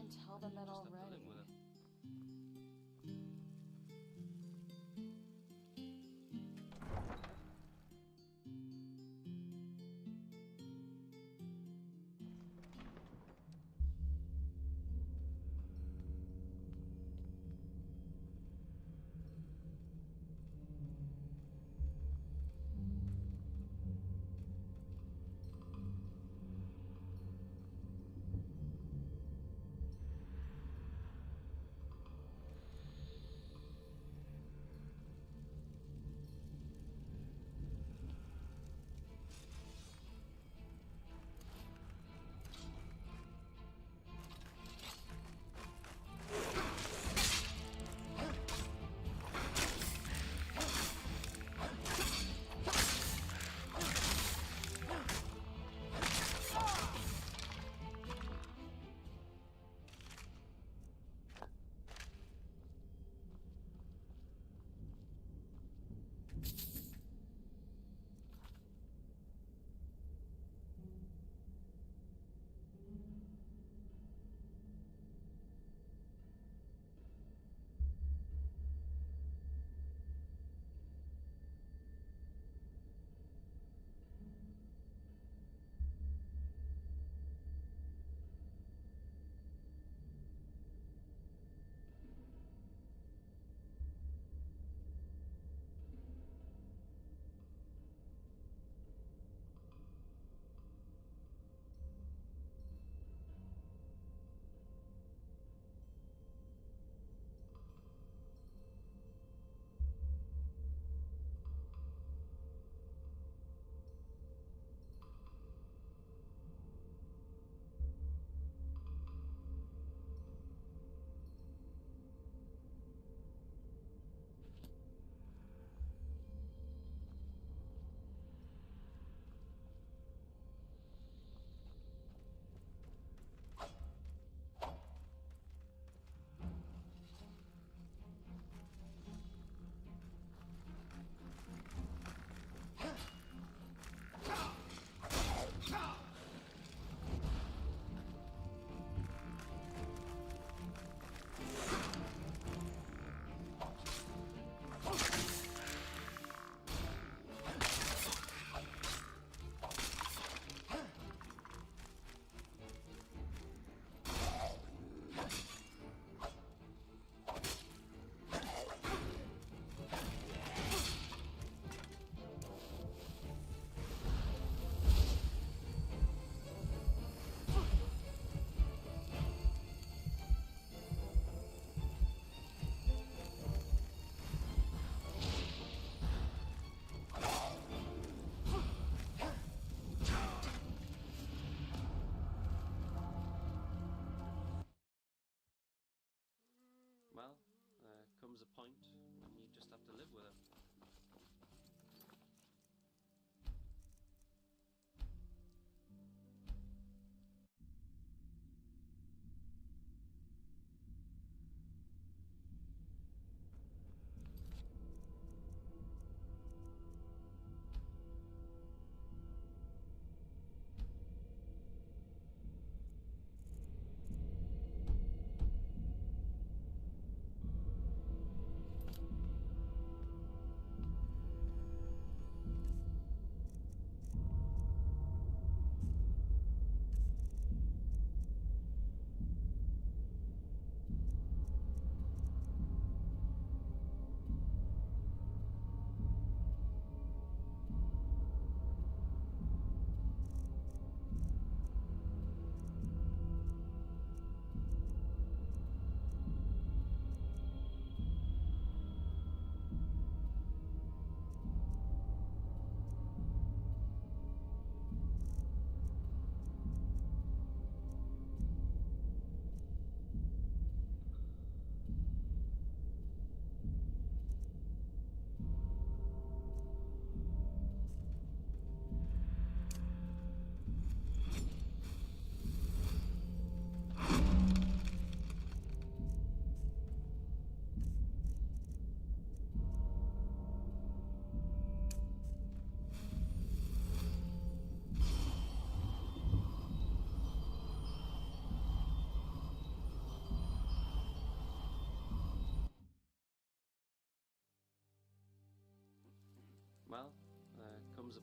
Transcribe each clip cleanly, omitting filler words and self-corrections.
even tell them that Just have to already. live with it. Well, there comes a point when you just have to live with it. well, comes a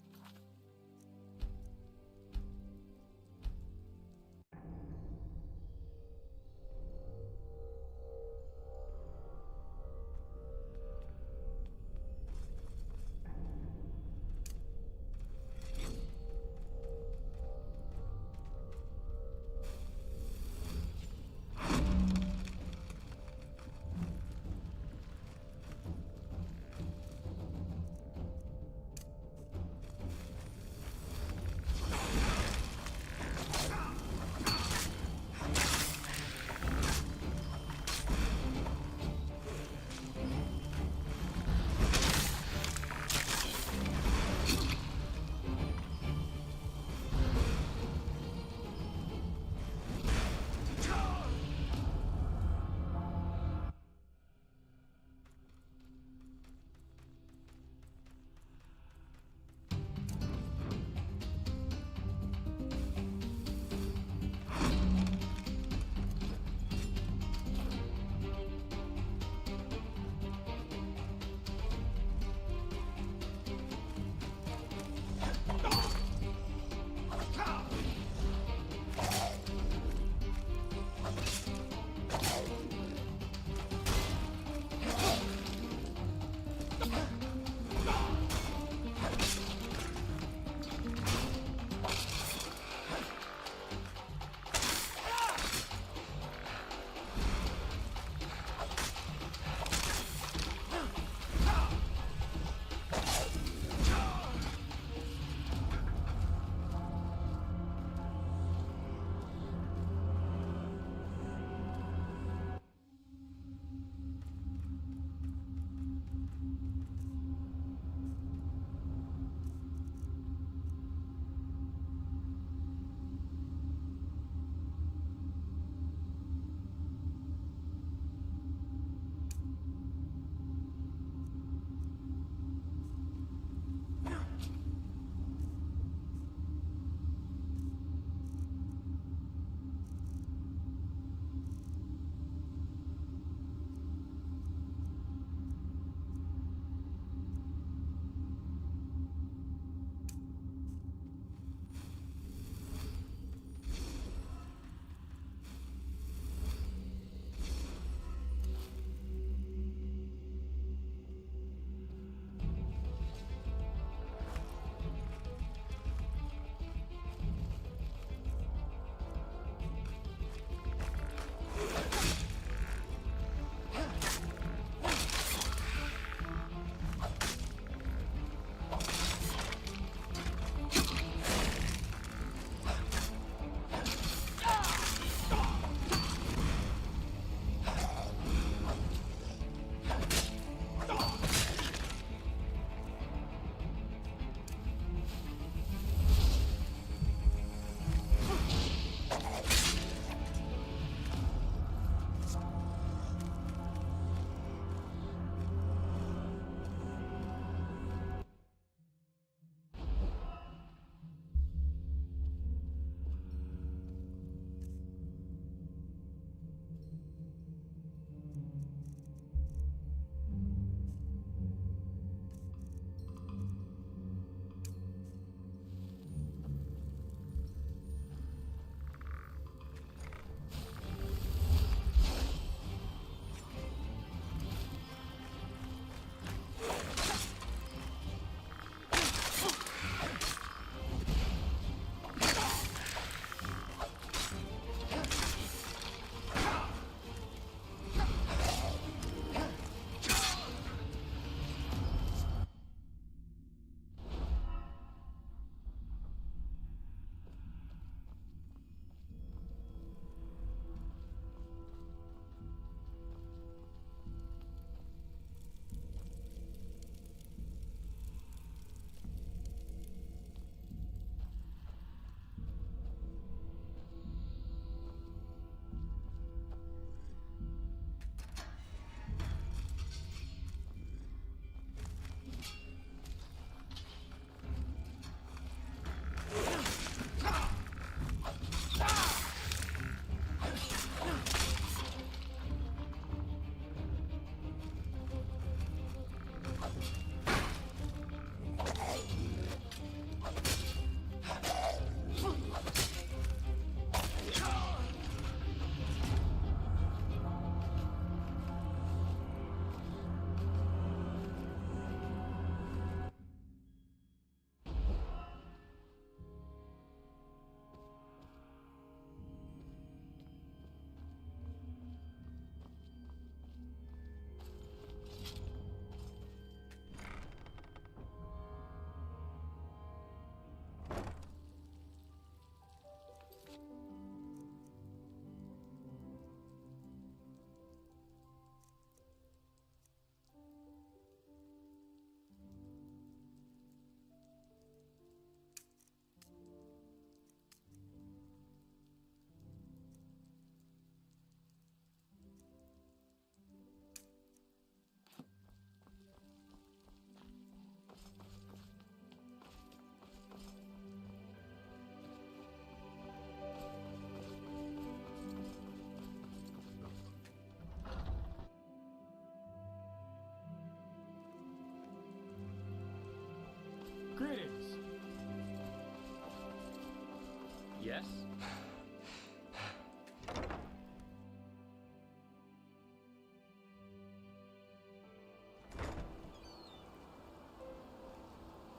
Yes?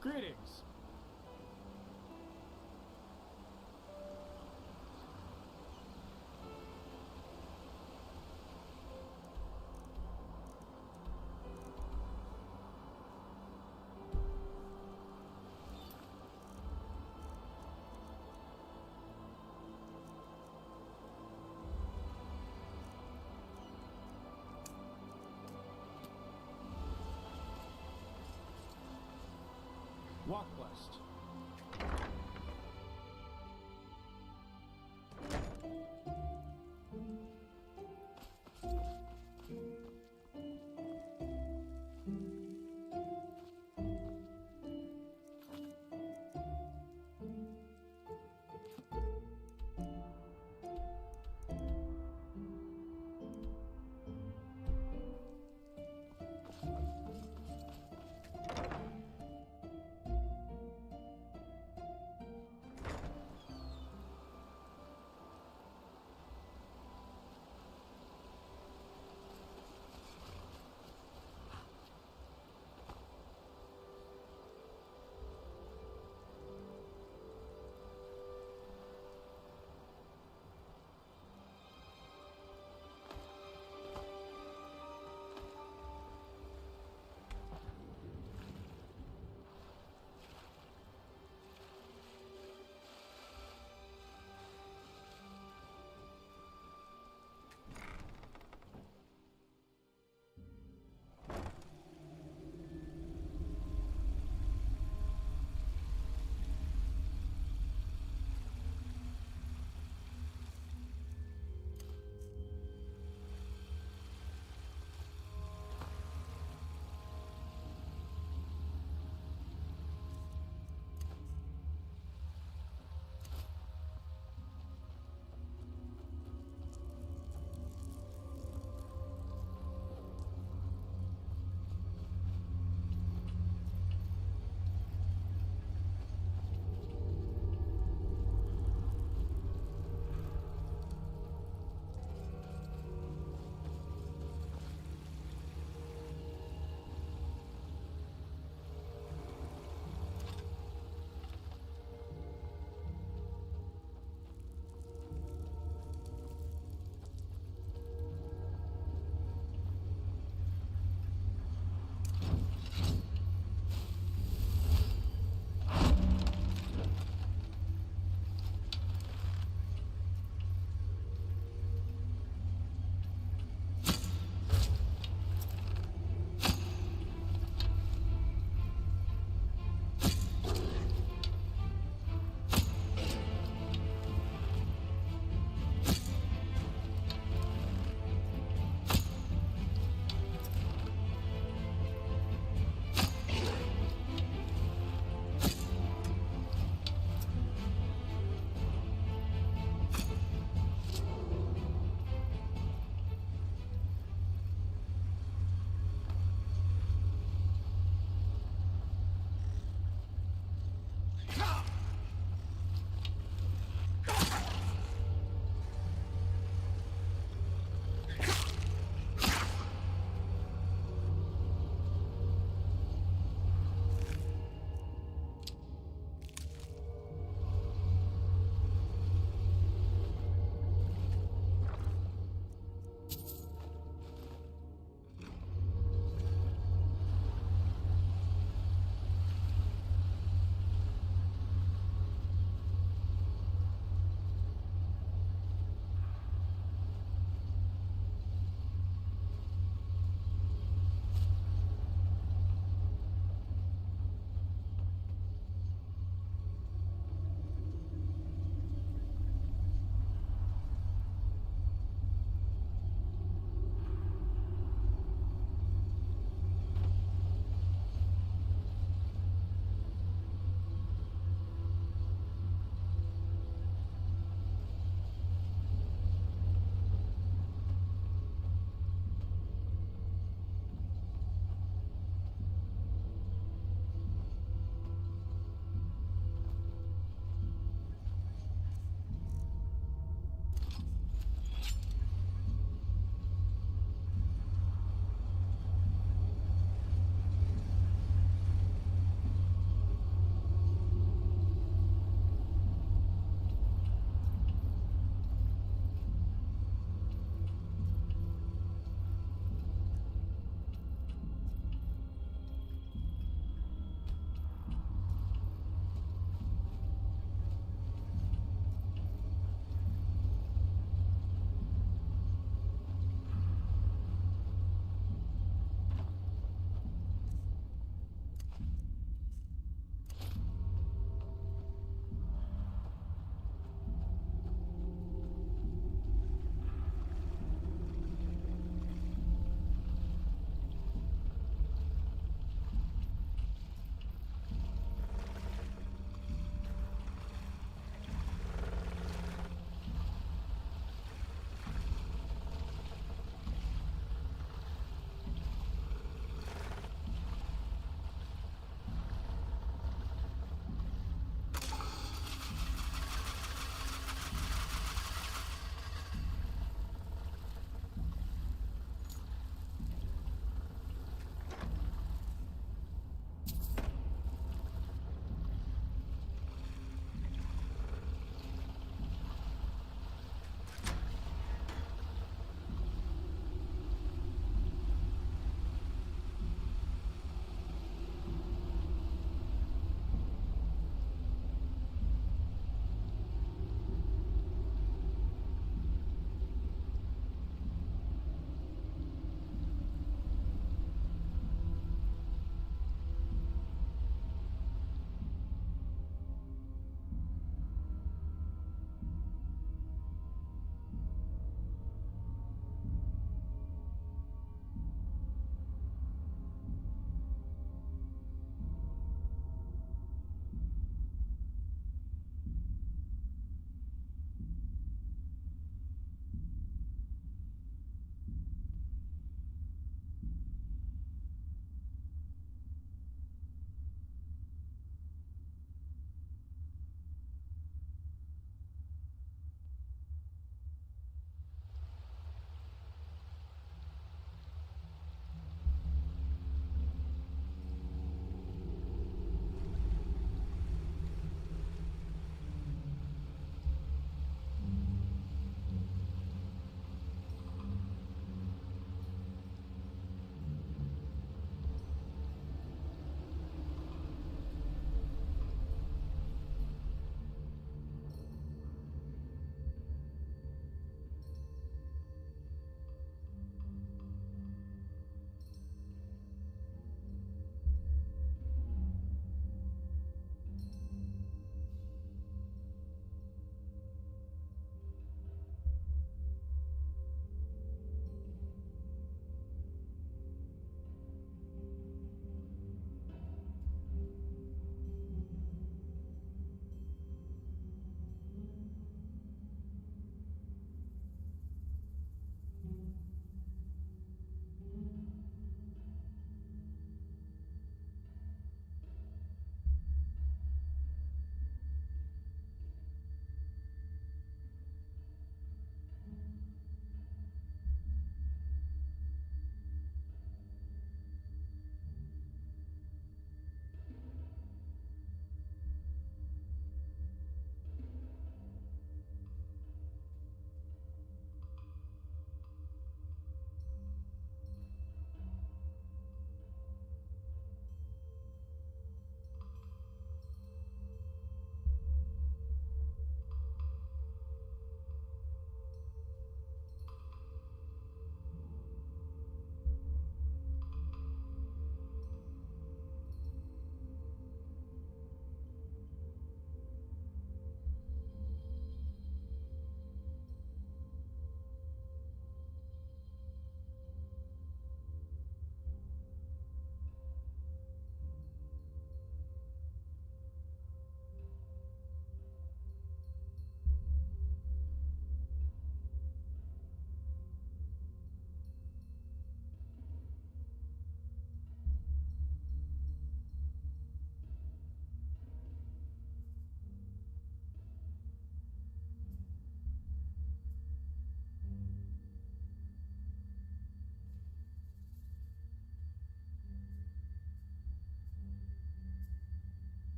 Greetings. Walk west.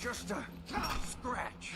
just a scratch.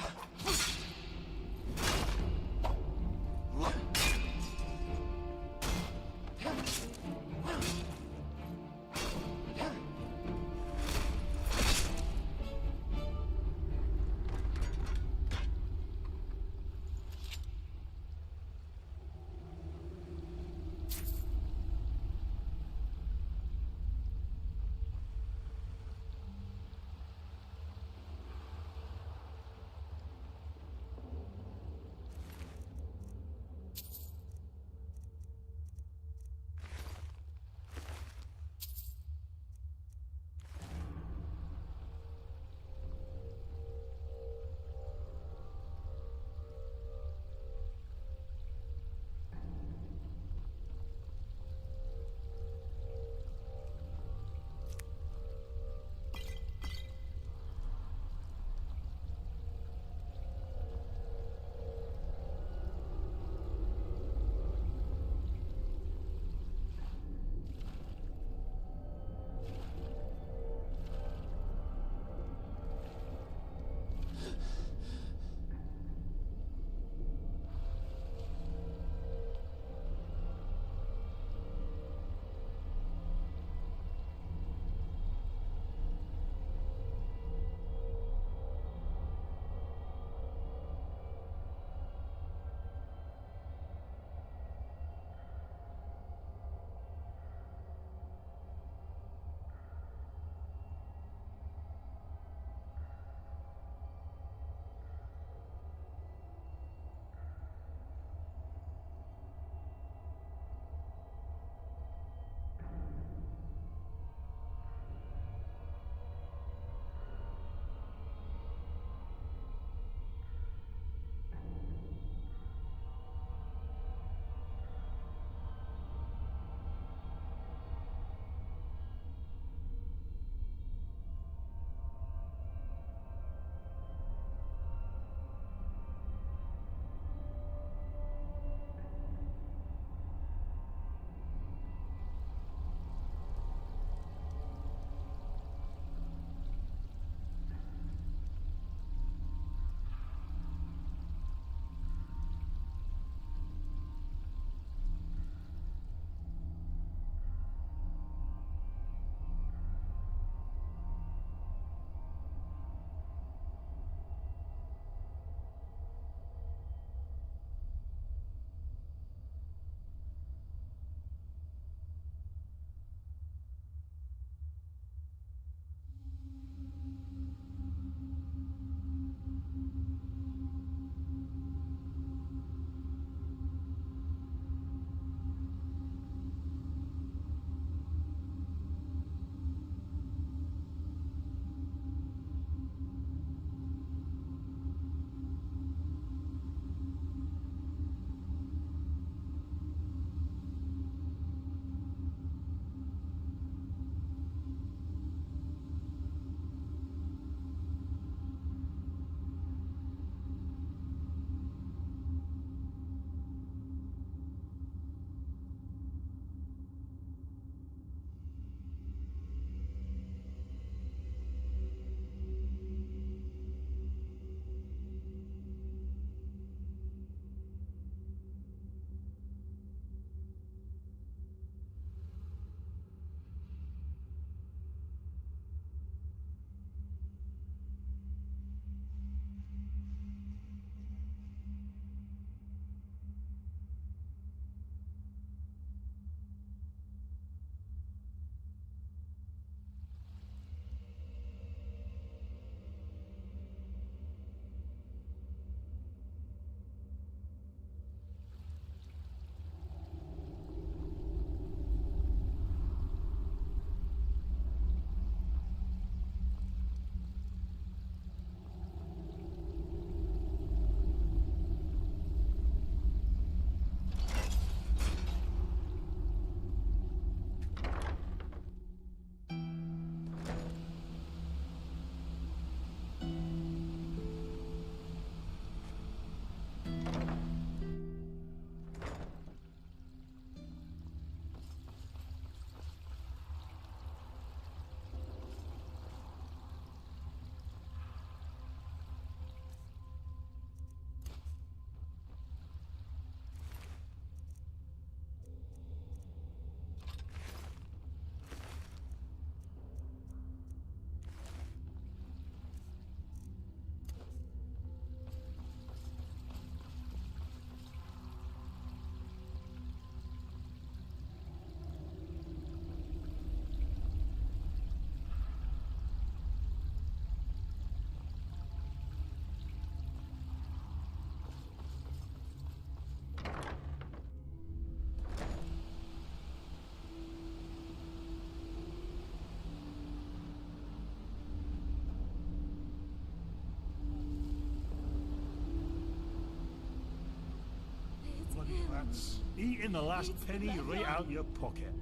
chance. Eating the last penny right out your pocket.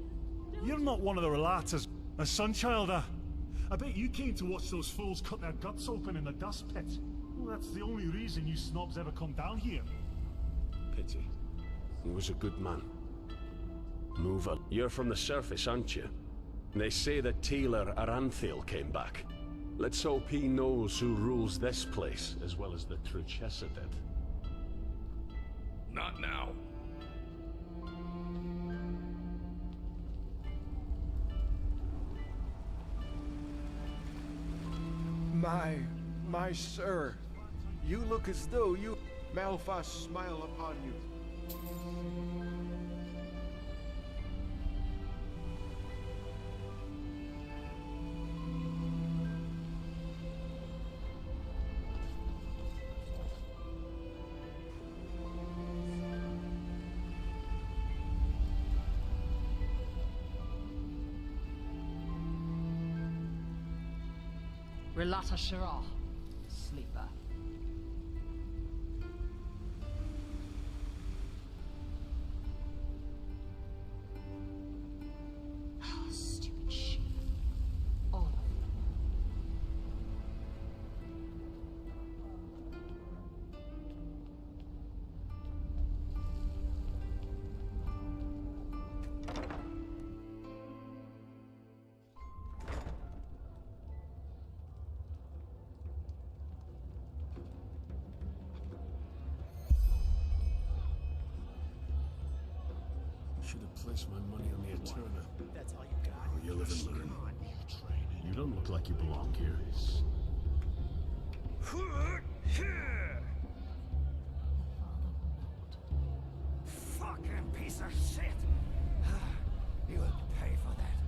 You're not one of the relators, a Sunchilder. I bet you came to watch those fools cut their guts open in the dust pit. Well, that's the only reason you snobs ever come down here. Pity. He was a good man. Move on. You're from the surface, aren't you? They say that Taylor Aranthil came back. Let's hope he knows who rules this place, as well as the Truchessa did. Not now. My sir, you look as though you... Malphas smile upon you. Relata Shirah, sleeper. Stupid sheep. All of them. Should have placed my money on the Eterna. That's all you got. Oh, you live and learn. You don't look like you belong here. Fucking piece of shit! You will pay for that.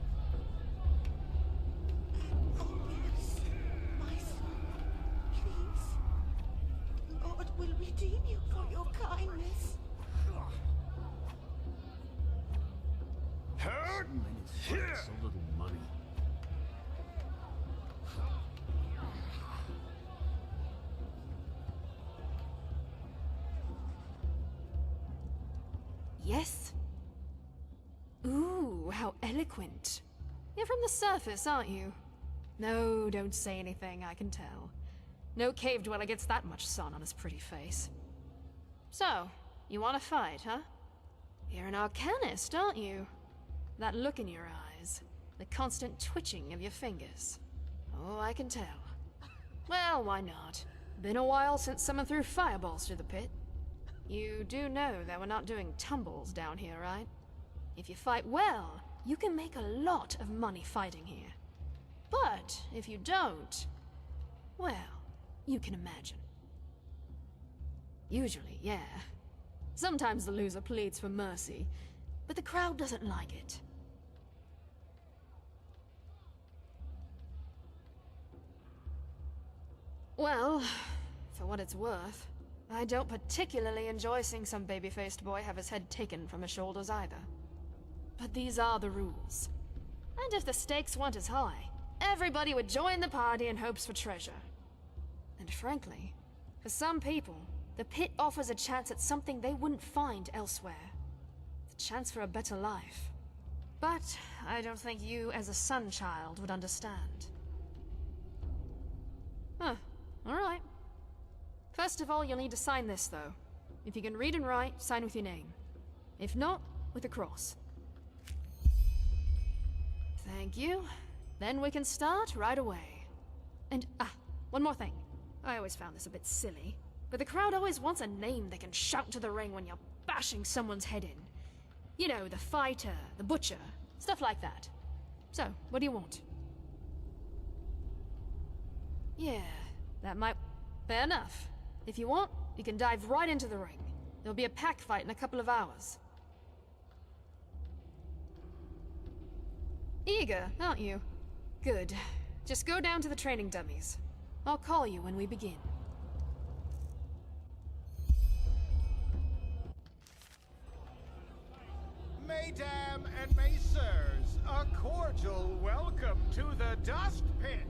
Oh, yes, my son. Please. Lord will redeem you for your kindness. So many fights, so little money. Yes? Ooh, how eloquent. You're from the surface, aren't you? No, don't say anything, I can tell. No cave dweller gets that much sun on his pretty face. So, you want to fight, huh? You're an arcanist, aren't you? That look in your eyes, the constant twitching of your fingers. Oh, I can tell. Well, why not? Been a while since someone threw fireballs through the pit. You do know that we're not doing tumbles down here, right? If you fight well, you can make a lot of money fighting here. But if you don't, well, you can imagine. Usually, yeah. Sometimes the loser pleads for mercy, but the crowd doesn't like it. Well, for what it's worth, I don't particularly enjoy seeing some baby-faced boy have his head taken from his shoulders either. But these are the rules. And if the stakes weren't as high, everybody would join the party in hopes for treasure. And frankly, for some people, the pit offers a chance at something they wouldn't find elsewhere. The chance for a better life. But I don't think you, as a Sunchild, would understand. Huh. Alright. First of all, you'll need to sign this, though. If you can read and write, sign with your name. If not, with a cross. Thank you. Then we can start right away. And, one more thing. I always found this a bit silly, but the crowd always wants a name they can shout to the ring when you're bashing someone's head in. You know, the fighter, the butcher, stuff like that. So, what do you want? Yeah, that might... Fair enough. If you want, you can dive right into the ring. There'll be a pack fight in a couple of hours. Eager, aren't you? Good. Just go down to the training dummies. I'll call you when we begin. Mesdames and messieurs, a cordial welcome to the Dust Pit.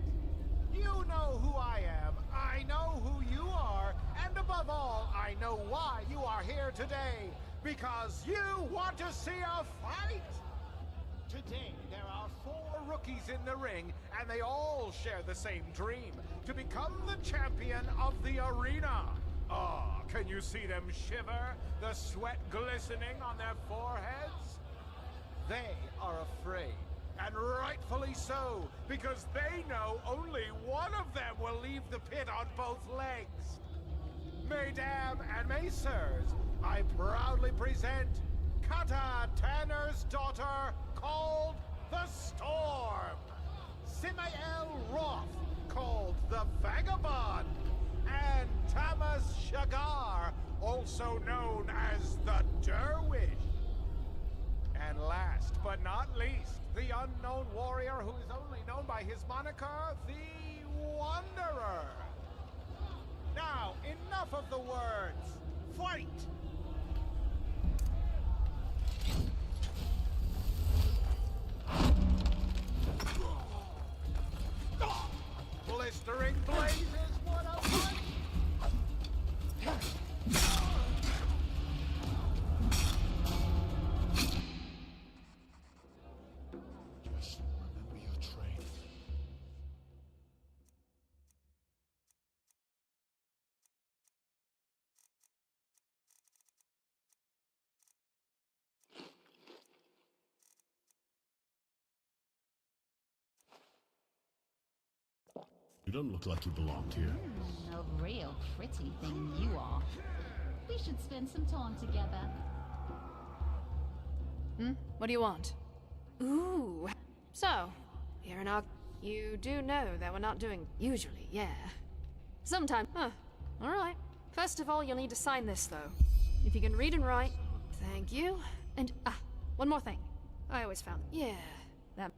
You know who I am, I know who you are, and above all, I know why you are here today. because you want to see a fight. Today, there are 4 rookies in the ring, and they all share the same dream, to become the champion of the arena. Ah, can you see them shiver, the sweat glistening on their foreheads? They are afraid, and rightfully so, because they know only one of them will leave the pit on both legs. Mesdames and messieurs, I proudly present Kata Tanner's daughter, called the Storm. Simael Roth, called the Vagabond. And Thomas Shagar, also known as the Dervish. And last but not least, the unknown warrior who is only known by his moniker, the Wanderer. Now, enough of the words. Fight! Blistering blazes, what a fight! Just remember your training. You don't look like you belonged here. A real pretty thing you are. We should spend some time together. What do you want? Ooh. So, here in our... You do know that we're not doing usually, yeah. Sometime. Huh. Alright. First of all, you'll need to sign this, though. If you can read and write. Thank you. And, one more thing. I always found... Yeah. That...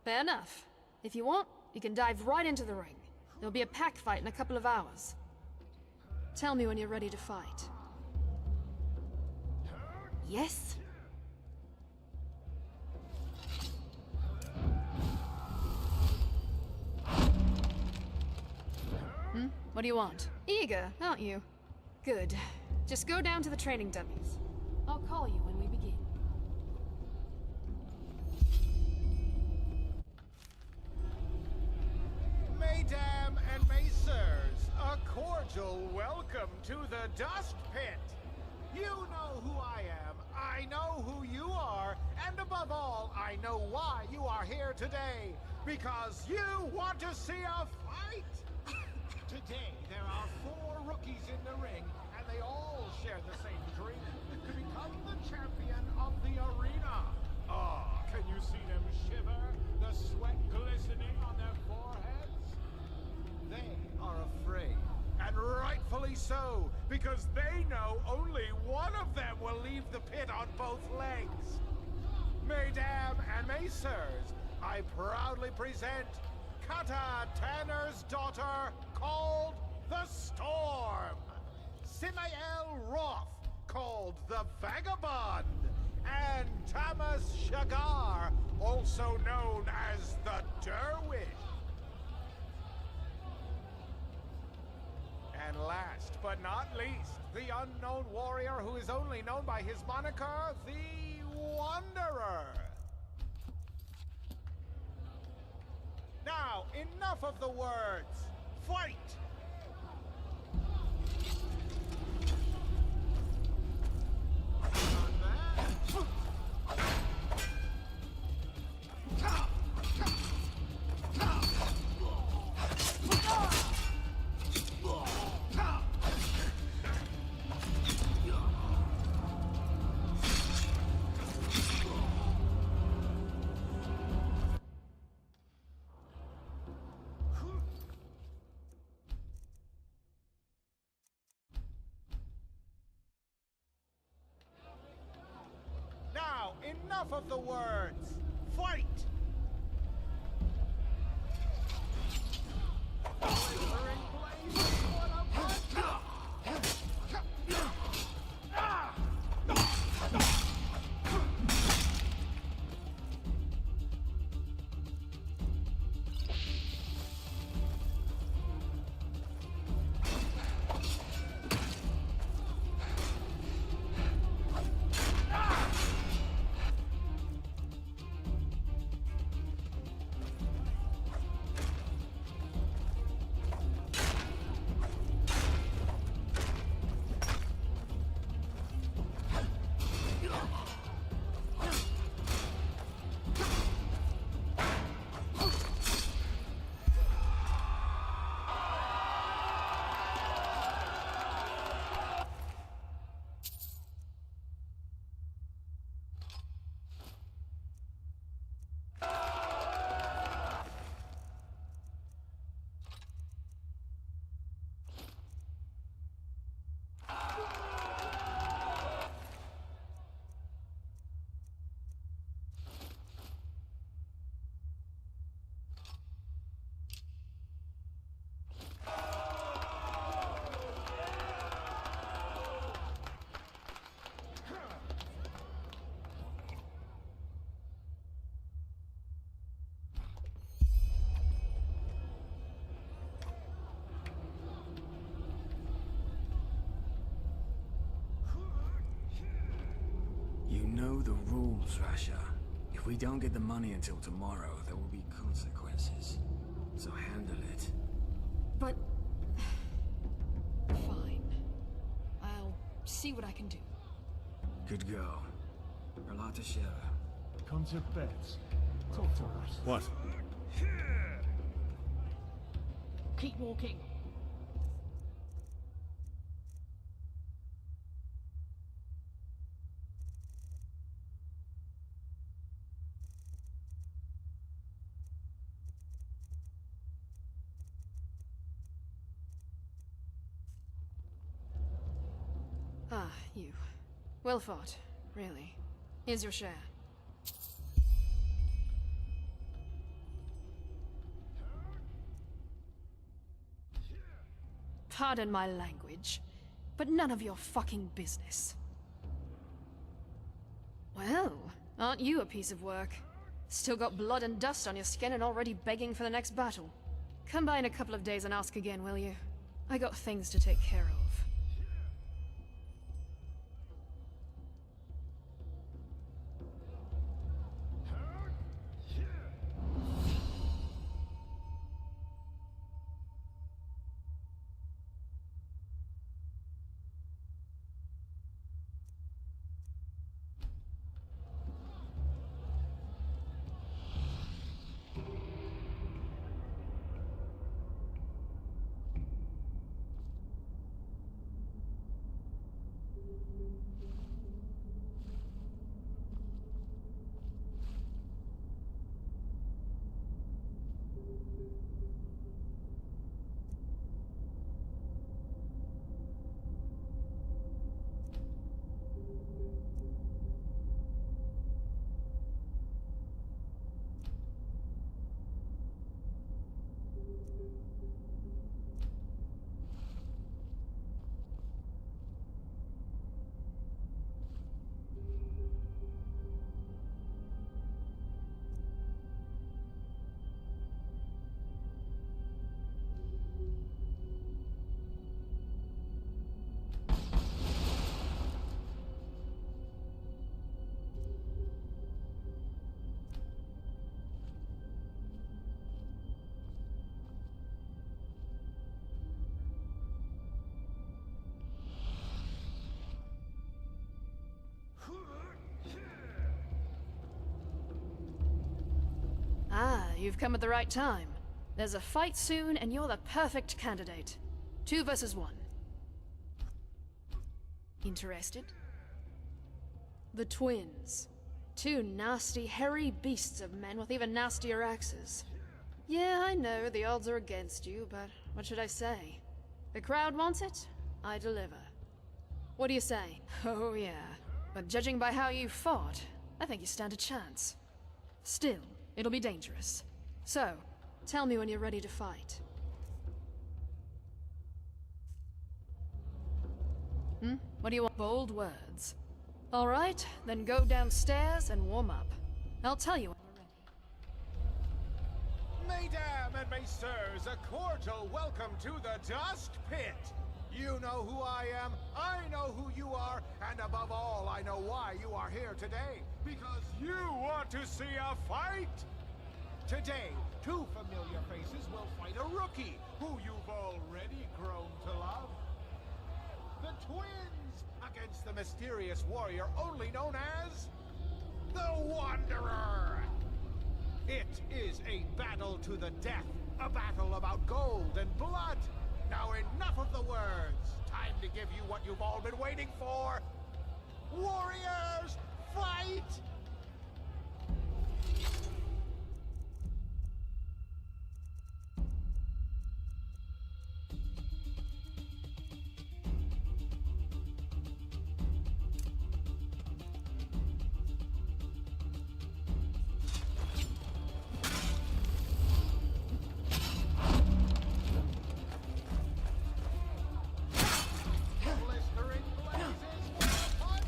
Fair enough. If you want, you can dive right into the ring. There'll be a pack fight in a couple of hours. Tell me when you're ready to fight. Yes? What do you want? Eager, aren't you? Good. Just go down to the training dummies. I'll call you when we begin. Mesdames and messieurs, a cordial welcome to the Dust Pit. You know who I am, I know who you are, and above all, I know why you are here today. Because you want to see a fight! Today, there are 4 rookies in the ring, and they all share the same dream, to become the champion of the arena. Ah, can you see them shiver, the sweat glistening on their foreheads? They are afraid, and rightfully so, because they know only one of them will leave the pit on both legs. Mesdames and messieurs, I proudly present Kata Tanner's daughter, called the Storm. Simael Roth, called the Vagabond. And Thomas Shagar, also known as the Dervish. And last but not least, the unknown warrior who is only known by his moniker, the Wanderer. Now, enough of the words. Fight! Enough of the words! Fight! Blistering blazes, what a punch! rules, Rasha. If we don't get the money until tomorrow, there will be consequences. So handle it. But... Fine. I'll see what I can do. Good go. Relata Sheva. Come to bed. Talk to us. What? Keep walking. Ah, you. Well fought, really. Here's your share. Pardon my language, but none of your fucking business. Well, aren't you a piece of work? Still got blood and dust on your skin and already begging for the next battle. Come by in a couple of days and ask again, will you? I got things to take care of. Ah, you've come at the right time. There's a fight soon, and you're the perfect candidate. 2 versus 1. Interested? The twins. 2 nasty, hairy beasts of men with even nastier axes. Yeah, I know the odds are against you, but what should I say? The crowd wants it, I deliver. What do you say? Oh yeah, but judging by how you fought, I think you stand a chance. Still, it'll be dangerous. So, tell me when you're ready to fight. What do you want? Bold words. Alright, then go downstairs and warm up. I'll tell you when we're ready. Mesdames and messieurs, a cordial welcome to the Dust Pit. You know who I am, I know who you are, and above all, I know why you are here today. Because you want to see a fight! Today, 2 familiar faces will fight a rookie who you've already grown to love. The twins against the mysterious warrior only known as the Wanderer. It is a battle to the death, a battle about gold and blood. Now enough of the words. Time to give you what you've all been waiting for. Warriors, fight! Blistering blazes for a punch!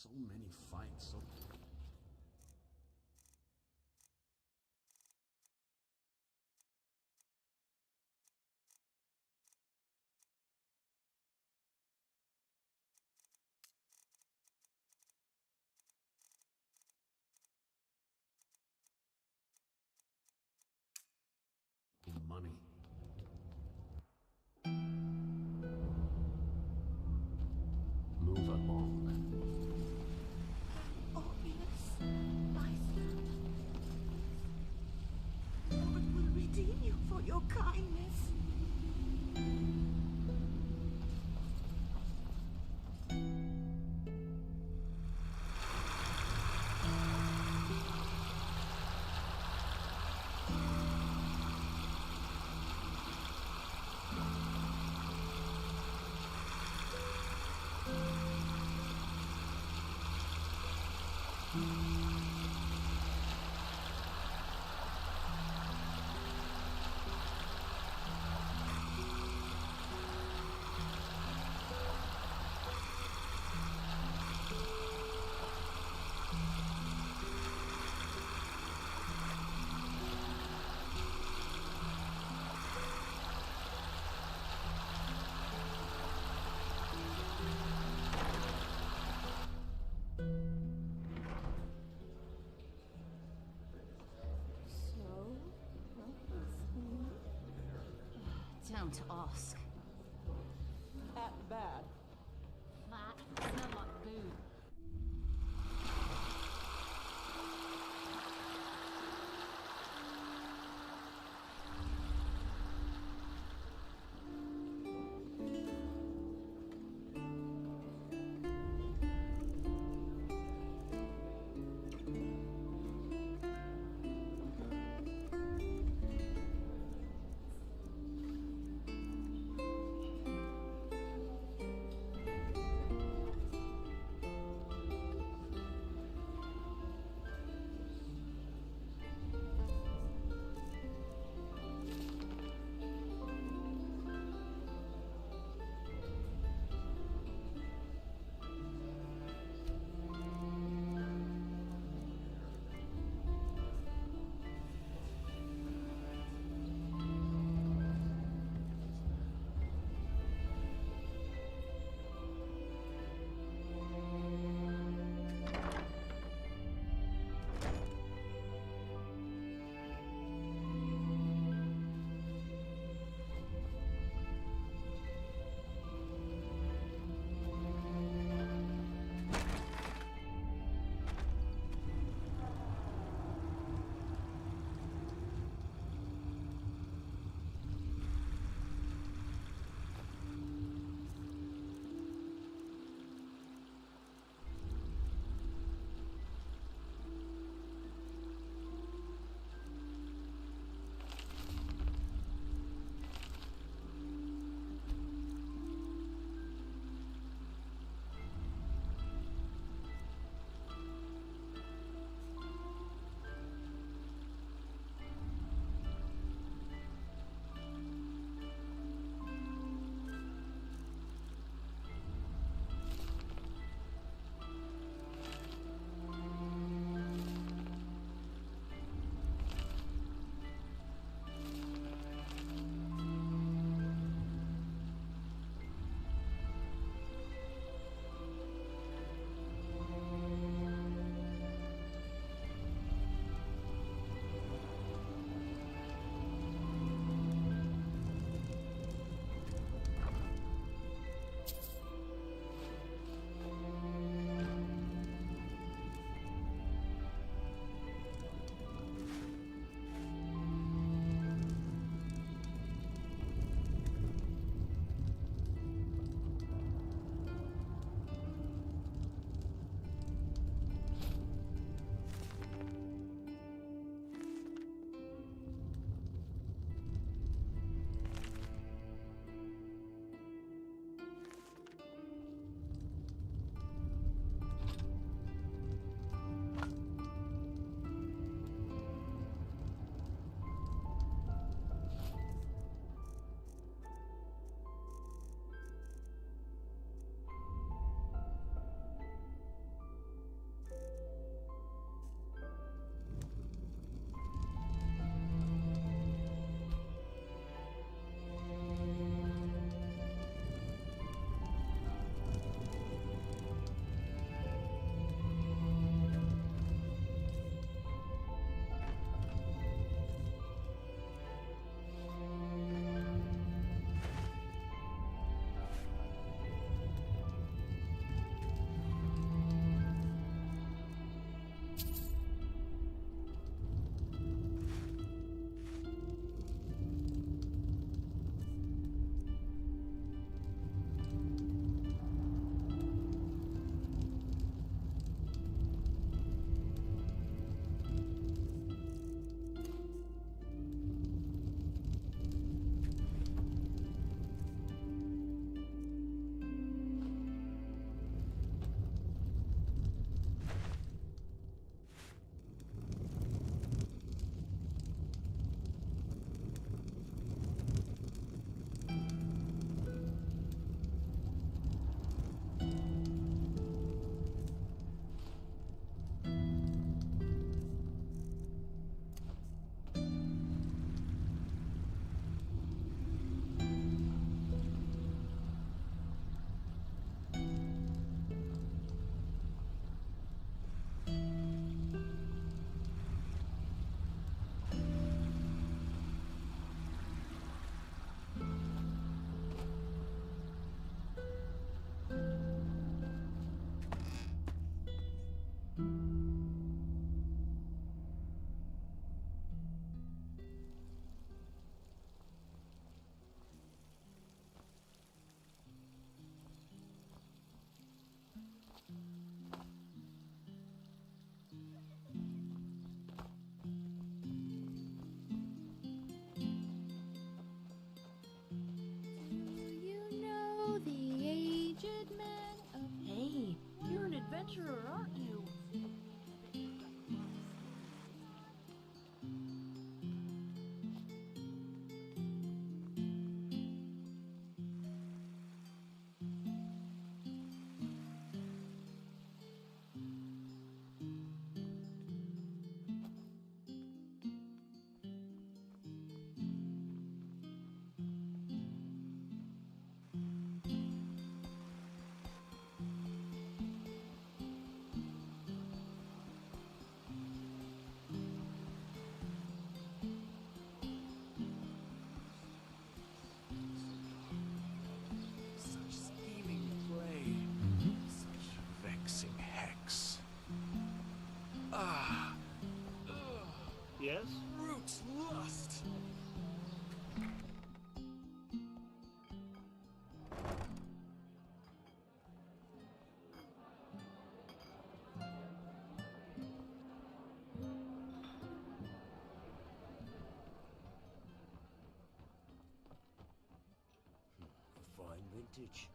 So many fights, so... money. Move along. Obvious, my son. Lord will redeem you for your kindness. Don't ask. At bad. That smell like boo. Yes? Root's lust! Fine vintage.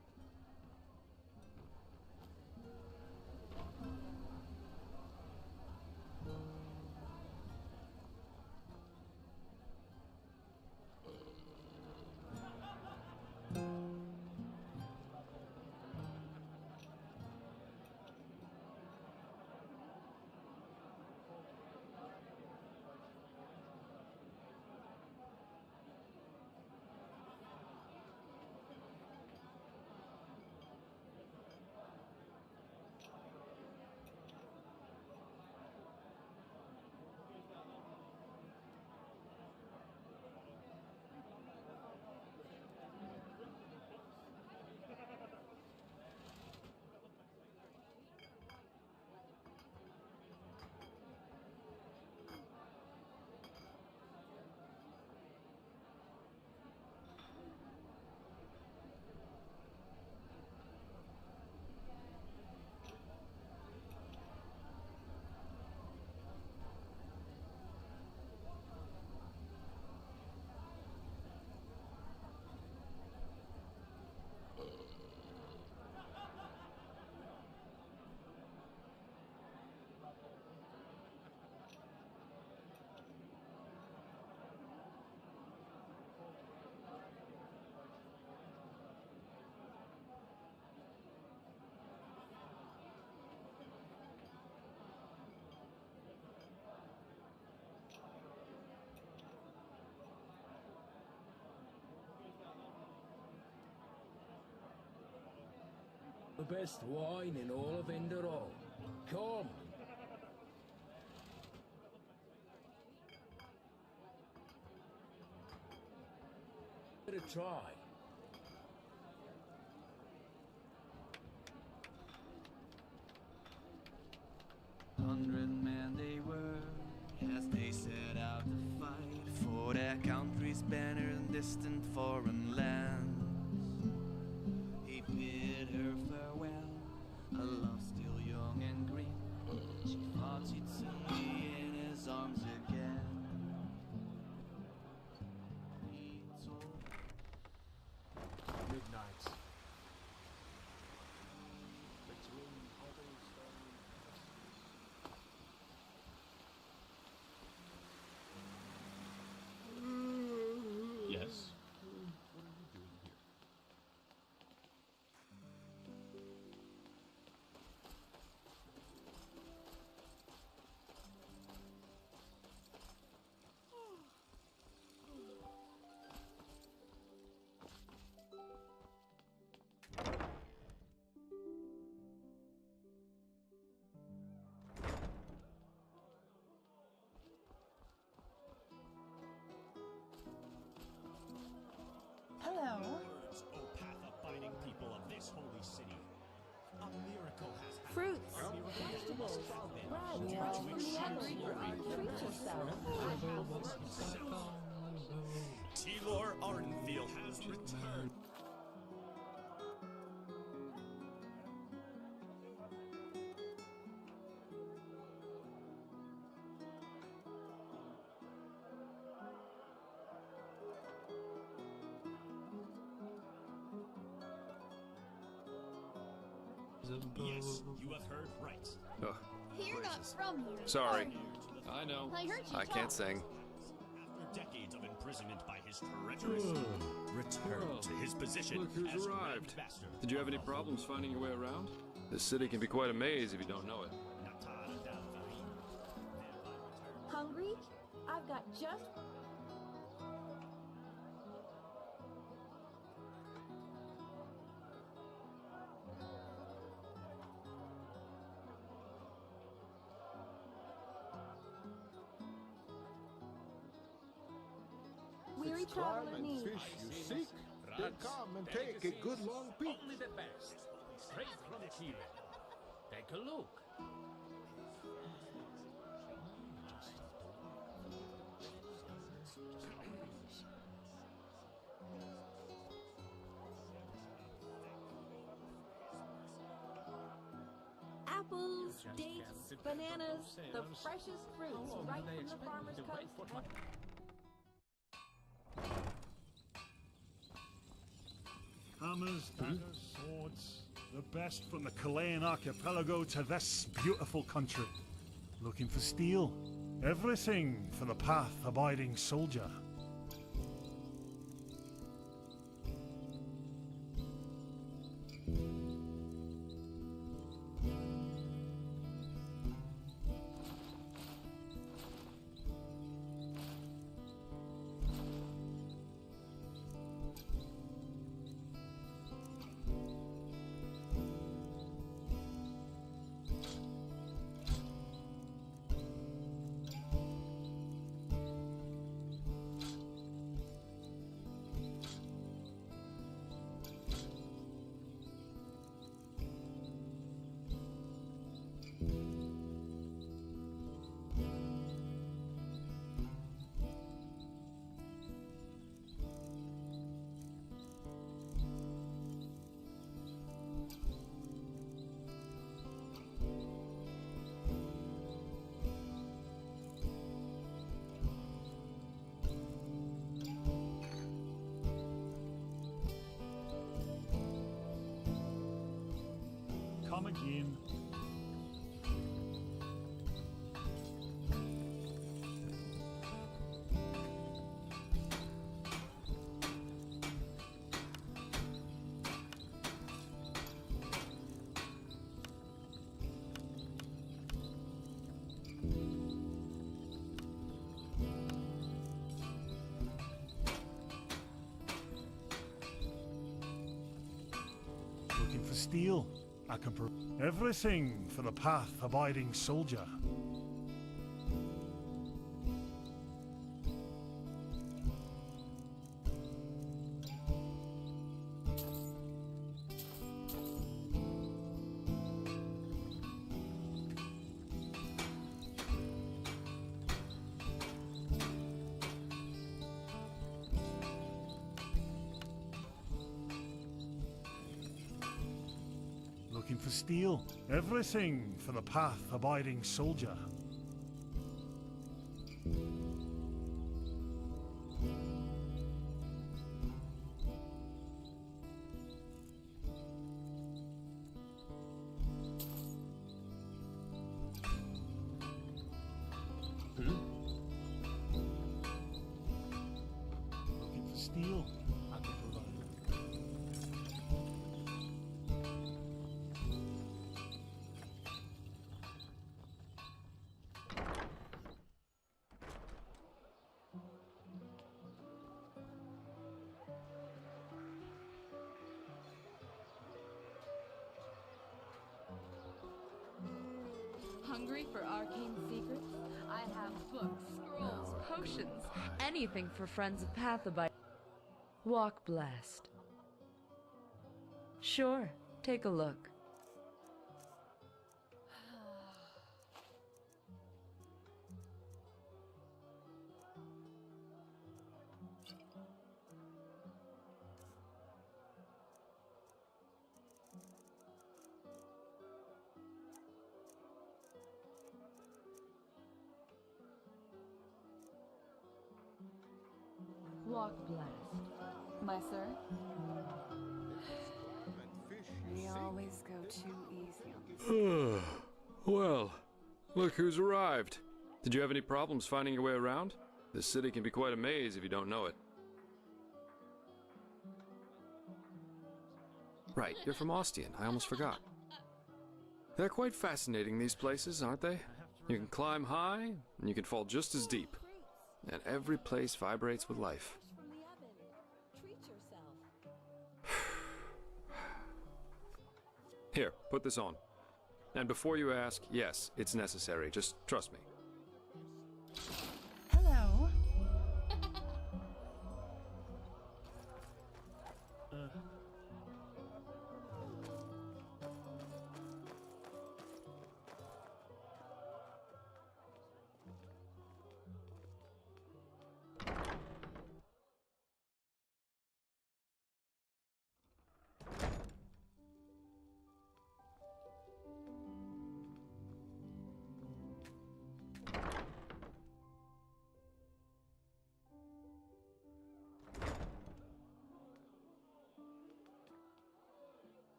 The best wine in all of Enderall. Come. Give it a try. 100 men they were, as they set out to fight for their country's banner in distant foreign lands. He bid her farewell, a love still young and green. She thought she'd soon be in his arms again. He told Midnight. Yes. Hello. Words, O path-abiding people of this holy city. A miracle has happened. Fruits. Vegetables. Bread. From the agri. Treat yourself. Telor Ardenfield has returned. Yes, you have heard right. You're not from here. Sorry. I know. I heard you I can't sing. After decades of imprisonment by his treacherous team, returned to his position Look who's as arrived. Grand Master. Did you have any problems finding your way around? This city can be quite a maze if you don't know it. Hungry? I've got just... Weary traveler needs. Fish you seek, then come and take a good long peek. Only the best. Straight from Chile. Take a look. dates, bananas, the freshest fruits right from the farmer's coast. Hammers, daggers, swords. The best from the Chilean archipelago to this beautiful country. Looking for steel. Everything for the path-abiding soldier. Come again. Looking for steel. I can everything for the path-abiding soldier. Looking for steel. Everything for the path-abiding soldier. Looking for steel. I can provide. Hungry for arcane secrets? I have books, scrolls, potions, anything for friends of Pathabite. Walk blessed. Sure, take a look. Walk blessed. My sir? We always go too easy on this. Well, look who's arrived. Did you have any problems finding your way around? This city can be quite a maze if you don't know it. Right, you're from Ostian. I almost forgot. They're quite fascinating, these places, aren't they? You can climb high, and you can fall just as deep. And every place vibrates with life. Here, put this on. And before you ask, yes, it's necessary. Just trust me. Hello.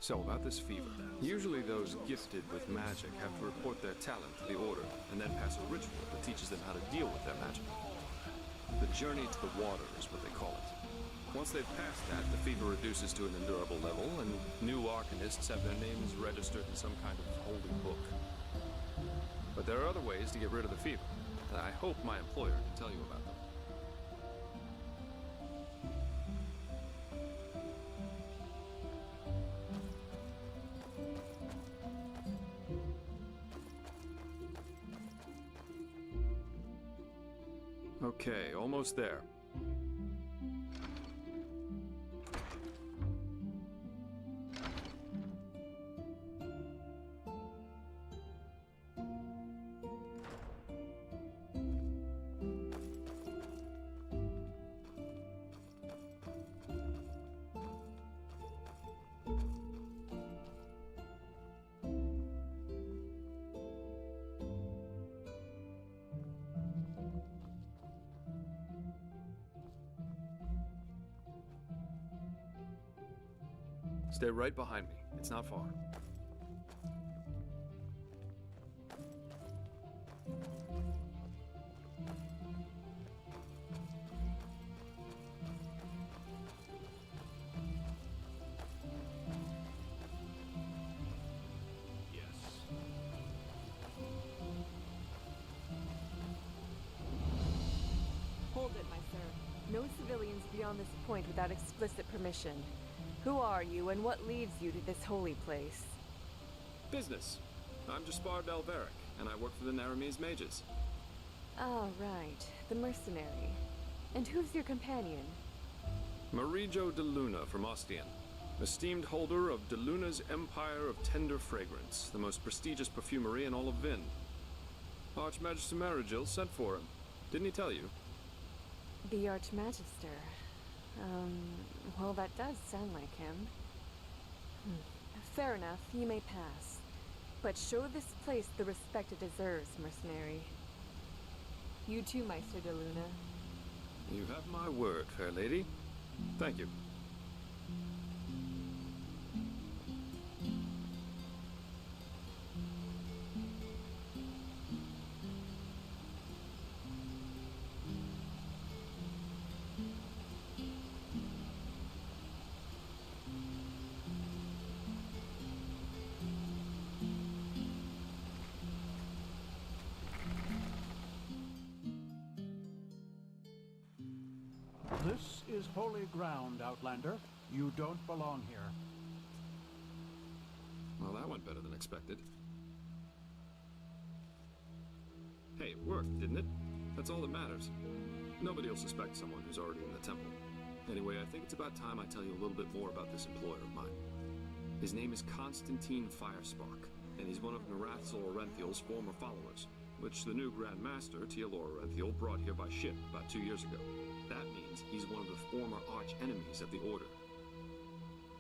So, about this fever. Usually those gifted with magic have to report their talent to the Order, and then pass a ritual that teaches them how to deal with their magic. The Journey to the Water is what they call it. Once they've passed that, the fever reduces to an endurable level, and new Arcanists have their names registered in some kind of holy book. But there are other ways to get rid of the fever, and I hope my employer can tell you about them. Okay, almost there. Stay right behind me. It's not far. Hold it, my sir. No civilians beyond this point without explicit permission. Who are you, and what leads you to this holy place? Business. I'm Jaspar Delveric, and I work for the Naramese Mages. Ah, right. The mercenary. And who's your companion? Marijo de Luna from Ostian, esteemed holder of de Luna's Empire of Tender Fragrance, the most prestigious perfumery in all of Vin. Archmagister Marigil sent for him. Didn't he tell you? The Archmagister. Well, that does sound like him. Fair enough, you may pass. But show this place the respect it deserves, mercenary. You too, Meister de Luna. You have my word, fair lady. Thank you. This is holy ground, Outlander. You don't belong here. Well, that went better than expected. Hey, it worked, didn't it? That's all that matters. Nobody will suspect someone who's already in the temple. Anyway, I think it's about time I tell you a little bit more about this employer of mine. His name is Constantine Firespark, and he's one of Narathzal Orenthiel's former followers, which the new Grand Master, Tialor Orenthiel, brought here by ship about 2 years ago. That means he's one of the former arch-enemies of the Order.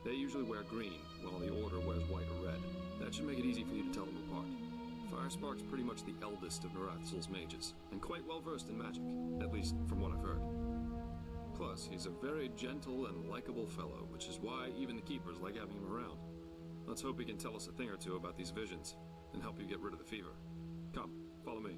They usually wear green, while the Order wears white or red. That should make it easy for you to tell them apart. Firespark's pretty much the eldest of Narathzal's mages, and quite well versed in magic, at least from what I've heard. Plus, he's a very gentle and likable fellow, which is why even the Keepers like having him around. Let's hope he can tell us a thing or two about these visions, and help you get rid of the fever. Come, follow me.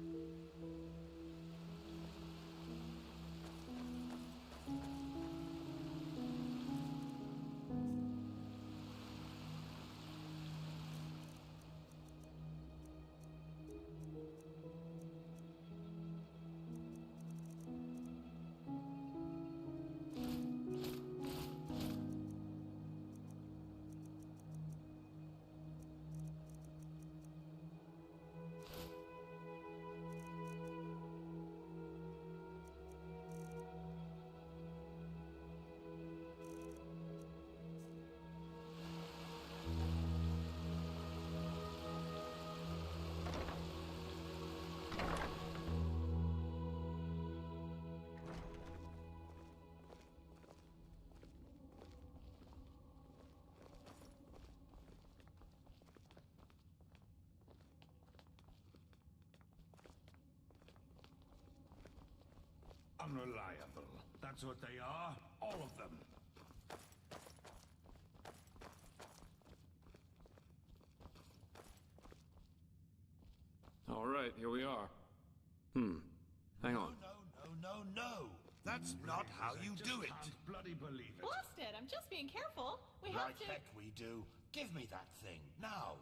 Unreliable. That's what they are. All of them. All right, here we are. Hang on. No. That's not how you do it. Bloody believe it. Blast it! I'm just being careful. We have Right to. heck we do. Give me that thing, now.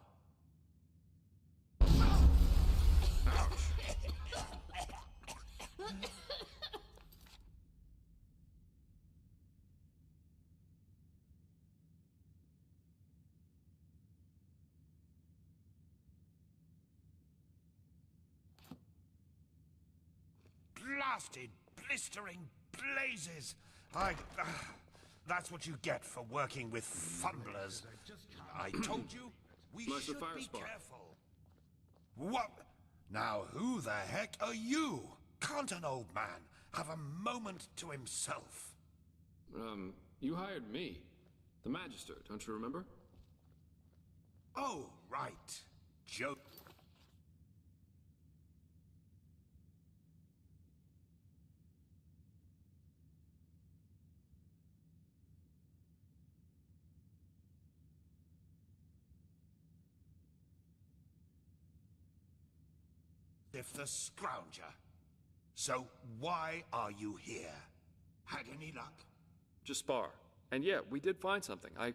Blasted, blistering blazes! That's what you get for working with fumblers. I told you, we should be careful. What? Now who the heck are you? Can't an old man have a moment to himself? You hired me. The Magister, don't you remember? Oh, right. Joe. If the Scrounger. So why are you here? Had any luck? Just spar. And yeah, we did find something. I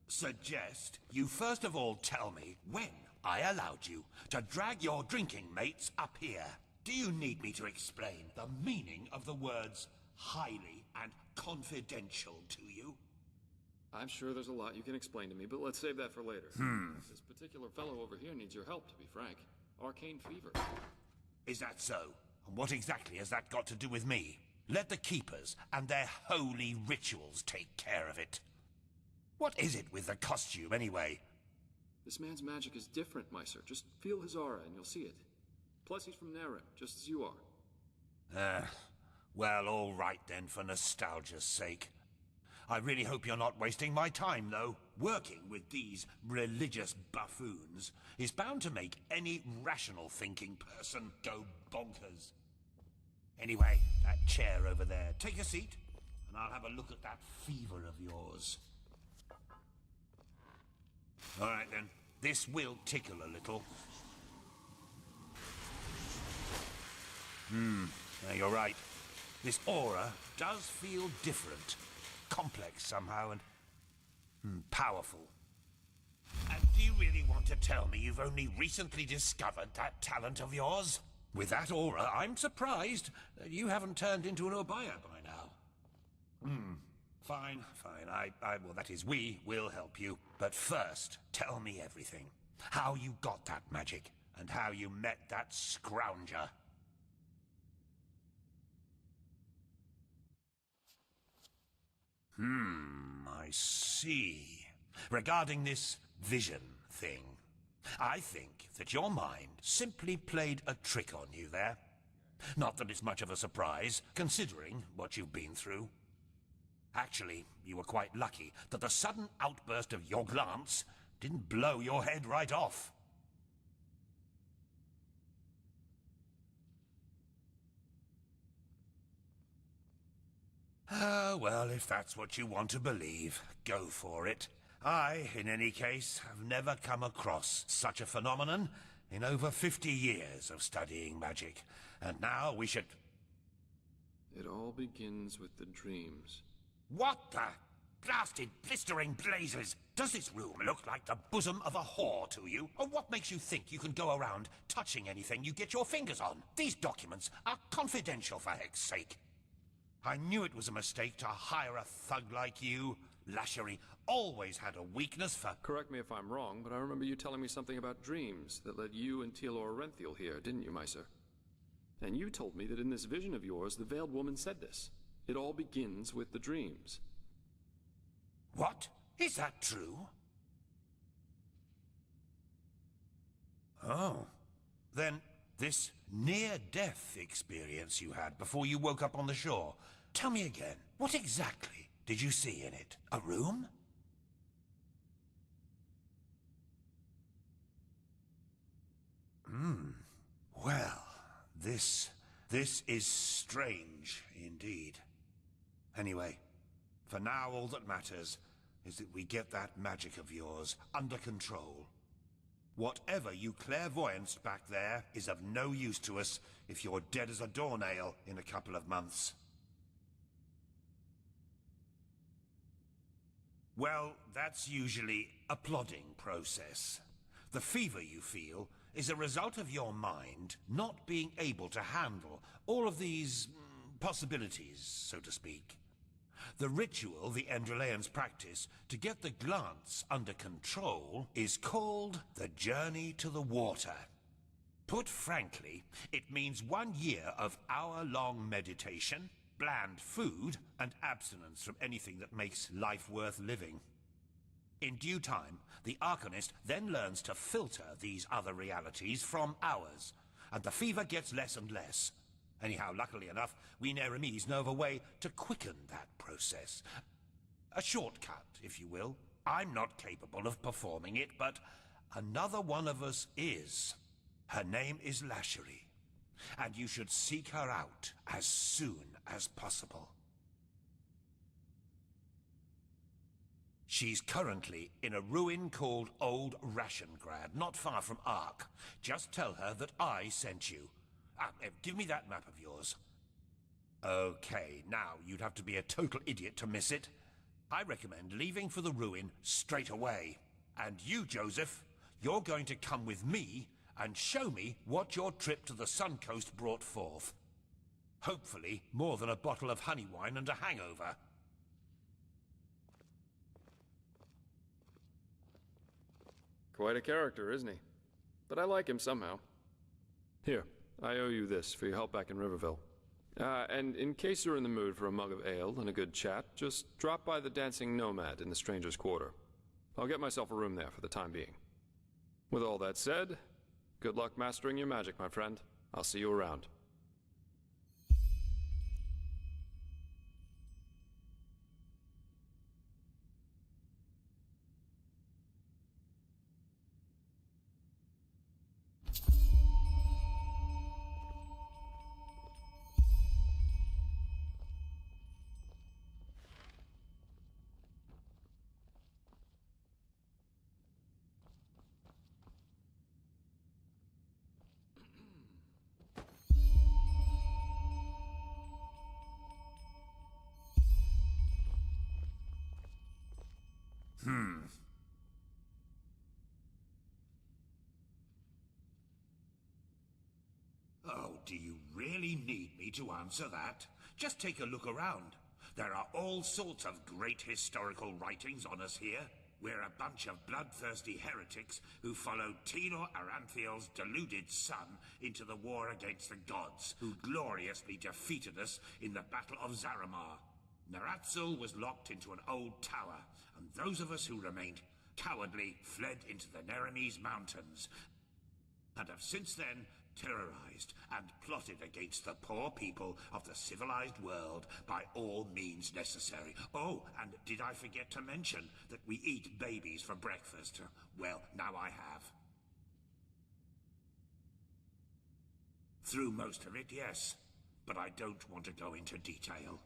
suggest you first of all tell me when I allowed you to drag your drinking mates up here. Do you need me to explain the meaning of the words highly and confidential to you? I'm sure there's a lot you can explain to me, but let's save that for later. This particular fellow over here needs your help, to be frank. Arcane fever. Is that so? And what exactly has that got to do with me? Let the Keepers and their holy rituals take care of it. What is it with the costume, anyway? This man's magic is different, Meiser. Just feel his aura and you'll see it. Plus he's from Naren, just as you are. Well, all right then, for nostalgia's sake. I really hope you're not wasting my time, though. Working with these religious buffoons is bound to make any rational thinking person go bonkers. Anyway, that chair over there. Take a seat, and I'll have a look at that fever of yours. All right, then. This will tickle a little. You're right. This aura does feel different. Complex somehow, and powerful. And do you really want to tell me you've only recently discovered that talent of yours? With that aura, I'm surprised that you haven't turned into an Obaya by now. Fine. Well, that is, we will help you. But first, tell me everything. How you got that magic, and how you met that Scrounger. I see. Regarding this vision thing, I think that your mind simply played a trick on you there. Not that it's much of a surprise, considering what you've been through. Actually, you were quite lucky that the sudden outburst of your glance didn't blow your head right off. Well, if that's what you want to believe, go for it. I, in any case, have never come across such a phenomenon in over 50 years of studying magic. And now we should... It all begins with the dreams. What the blasted blistering blazes? Does this room look like the bosom of a whore to you? Or what makes you think you can go around touching anything you get your fingers on? These documents are confidential, for heck's sake. I knew it was a mistake to hire a thug like you. Lashery always had a weakness for... Correct me if I'm wrong, but I remember you telling me something about dreams that led you and Tealor Renthiel here, didn't you, Meiser? And you told me that in this vision of yours, the Veiled Woman said this. It all begins with the dreams. What? Is that true? Oh. Then this near-death experience you had before you woke up on the shore. Tell me again, what exactly did you see in it? A room? Well, this is strange indeed. Anyway, for now all that matters is that we get that magic of yours under control. Whatever you clairvoyanced back there is of no use to us if you're dead as a doornail in a couple of months. Well, that's usually a plodding process. The fever you feel is a result of your mind not being able to handle all of these possibilities, so to speak. The ritual the Endraleans practice to get the glance under control is called the Journey to the Water. Put frankly, it means 1 year of hour-long meditation, bland food, and abstinence from anything that makes life worth living. In due time, the Arcanist then learns to filter these other realities from ours, and the fever gets less and less. Anyhow, luckily enough, we Neremes know of a way to quicken that process. A shortcut, if you will. I'm not capable of performing it, but another one of us is. Her name is Lashery, and you should seek her out as soon as possible. She's currently in a ruin called Old Rashengrad, not far from Ark. Just tell her that I sent you. Give me that map of yours. Okay, now you'd have to be a total idiot to miss it. I recommend leaving for the ruin straight away. And you, Joseph, you're going to come with me and show me what your trip to the Sun Coast brought forth. Hopefully, more than a bottle of honey wine and a hangover. Quite a character, isn't he? But I like him somehow. Here, I owe you this for your help back in Riverville. And in case you're in the mood for a mug of ale and a good chat, just drop by the Dancing Nomad in the Stranger's Quarter. I'll get myself a room there for the time being. With all that said, good luck mastering your magic, my friend. I'll see you around. Oh, do you really need me to answer that? Just take a look around. There are all sorts of great historical writings on us here. We're a bunch of bloodthirsty heretics who followed Tenor Aranthiel's deluded son into the war against the gods, who gloriously defeated us in the Battle of Zaramar. Naratzul was locked into an old tower, and those of us who remained cowardly fled into the Neremes mountains, and have since then terrorized and plotted against the poor people of the civilized world by all means necessary. Oh, and did I forget to mention that we eat babies for breakfast? Well, now I have. Through most of it, yes, but I don't want to go into detail.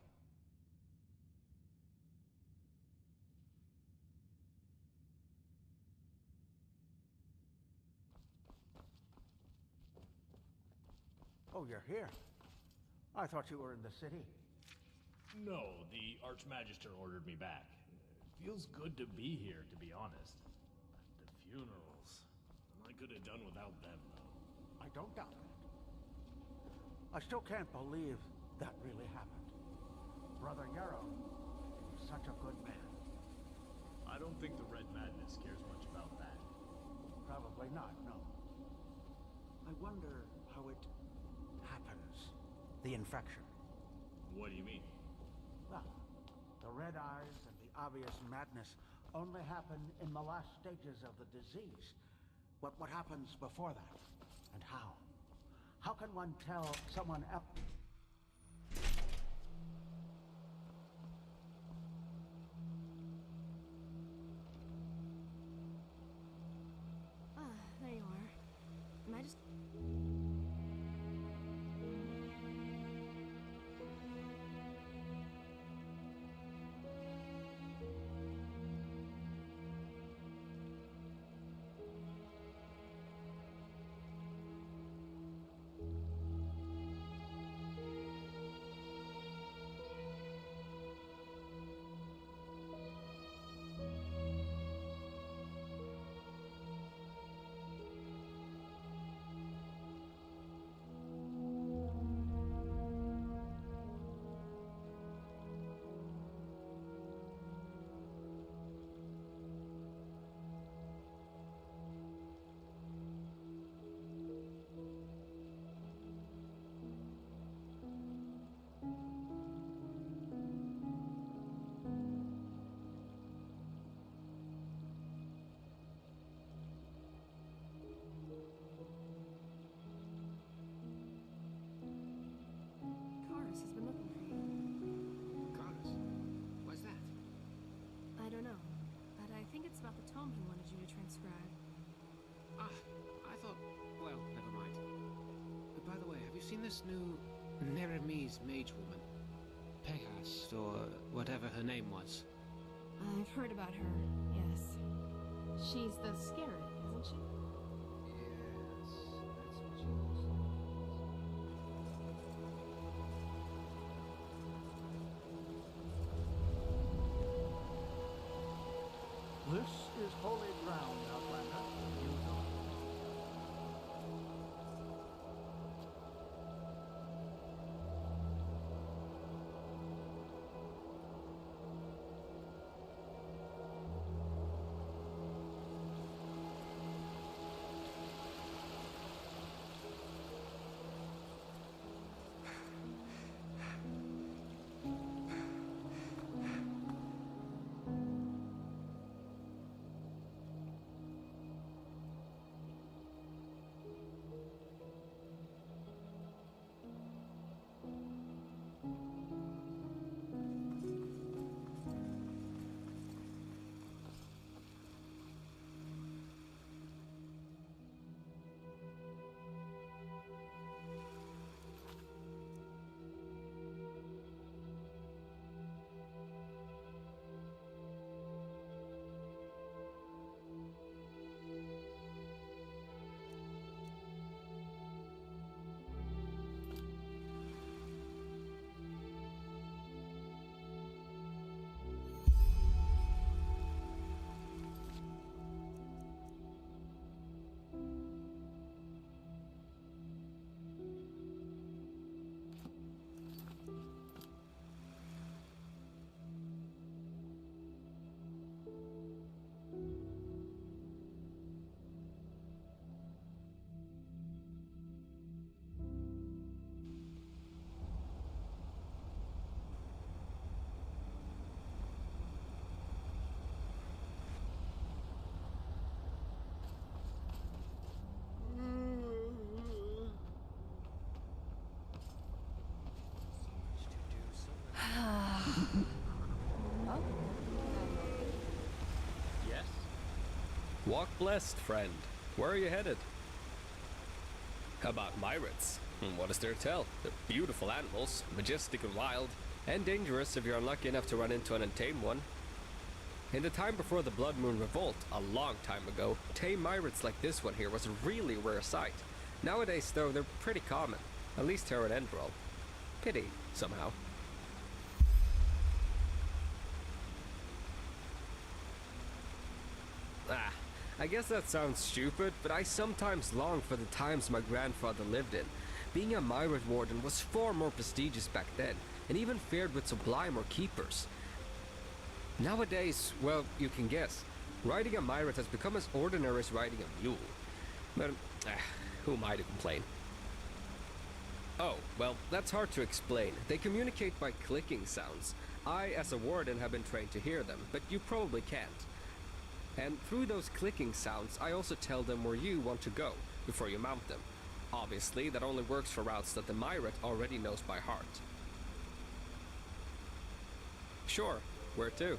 Oh, you're here. I thought you were in the city. No, the Archmagister ordered me back. Feels good to be here, to be honest. The funerals. I could have done without them, though. I don't doubt that. I still can't believe that really happened. Brother Yarrow was such a good man. I don't think the Red Madness cares much about that. Probably not, no. I wonder how it happens. The infection. What do you mean? Well, the red eyes and the obvious madness only happen in the last stages of the disease. What happens before that? And how? How can one tell someone else? There you are. Am I just... It's about the tome he wanted you to transcribe. Ah, I thought... Well, never mind. But by the way, have you seen this new Neremes mage woman? Pegas, or whatever her name was. I've heard about her, yes. She's the Scarab, isn't she? This is holy ground, Outlander. You know. Yes? Walk blessed, friend. Where are you headed? How about Myrids? What is there to tell? They're beautiful animals, majestic and wild, and dangerous if you're unlucky enough to run into an untamed one. In the time before the Blood Moon Revolt, a long time ago, tame Myrids like this one here was a really rare sight. Nowadays, though, they're pretty common, at least here at Enderal. Pity, somehow. I guess that sounds stupid, but I sometimes long for the times my grandfather lived in. Being a Myrid Warden was far more prestigious back then, and even fared with Sublime or Keepers. Nowadays, well, you can guess. Riding a Myrid has become as ordinary as riding a mule. But, who am I to complain? Oh, well, that's hard to explain. They communicate by clicking sounds. I, as a Warden, have been trained to hear them, but you probably can't. And through those clicking sounds, I also tell them where you want to go before you mount them. Obviously, that only works for routes that the Myrid already knows by heart. Sure, where to?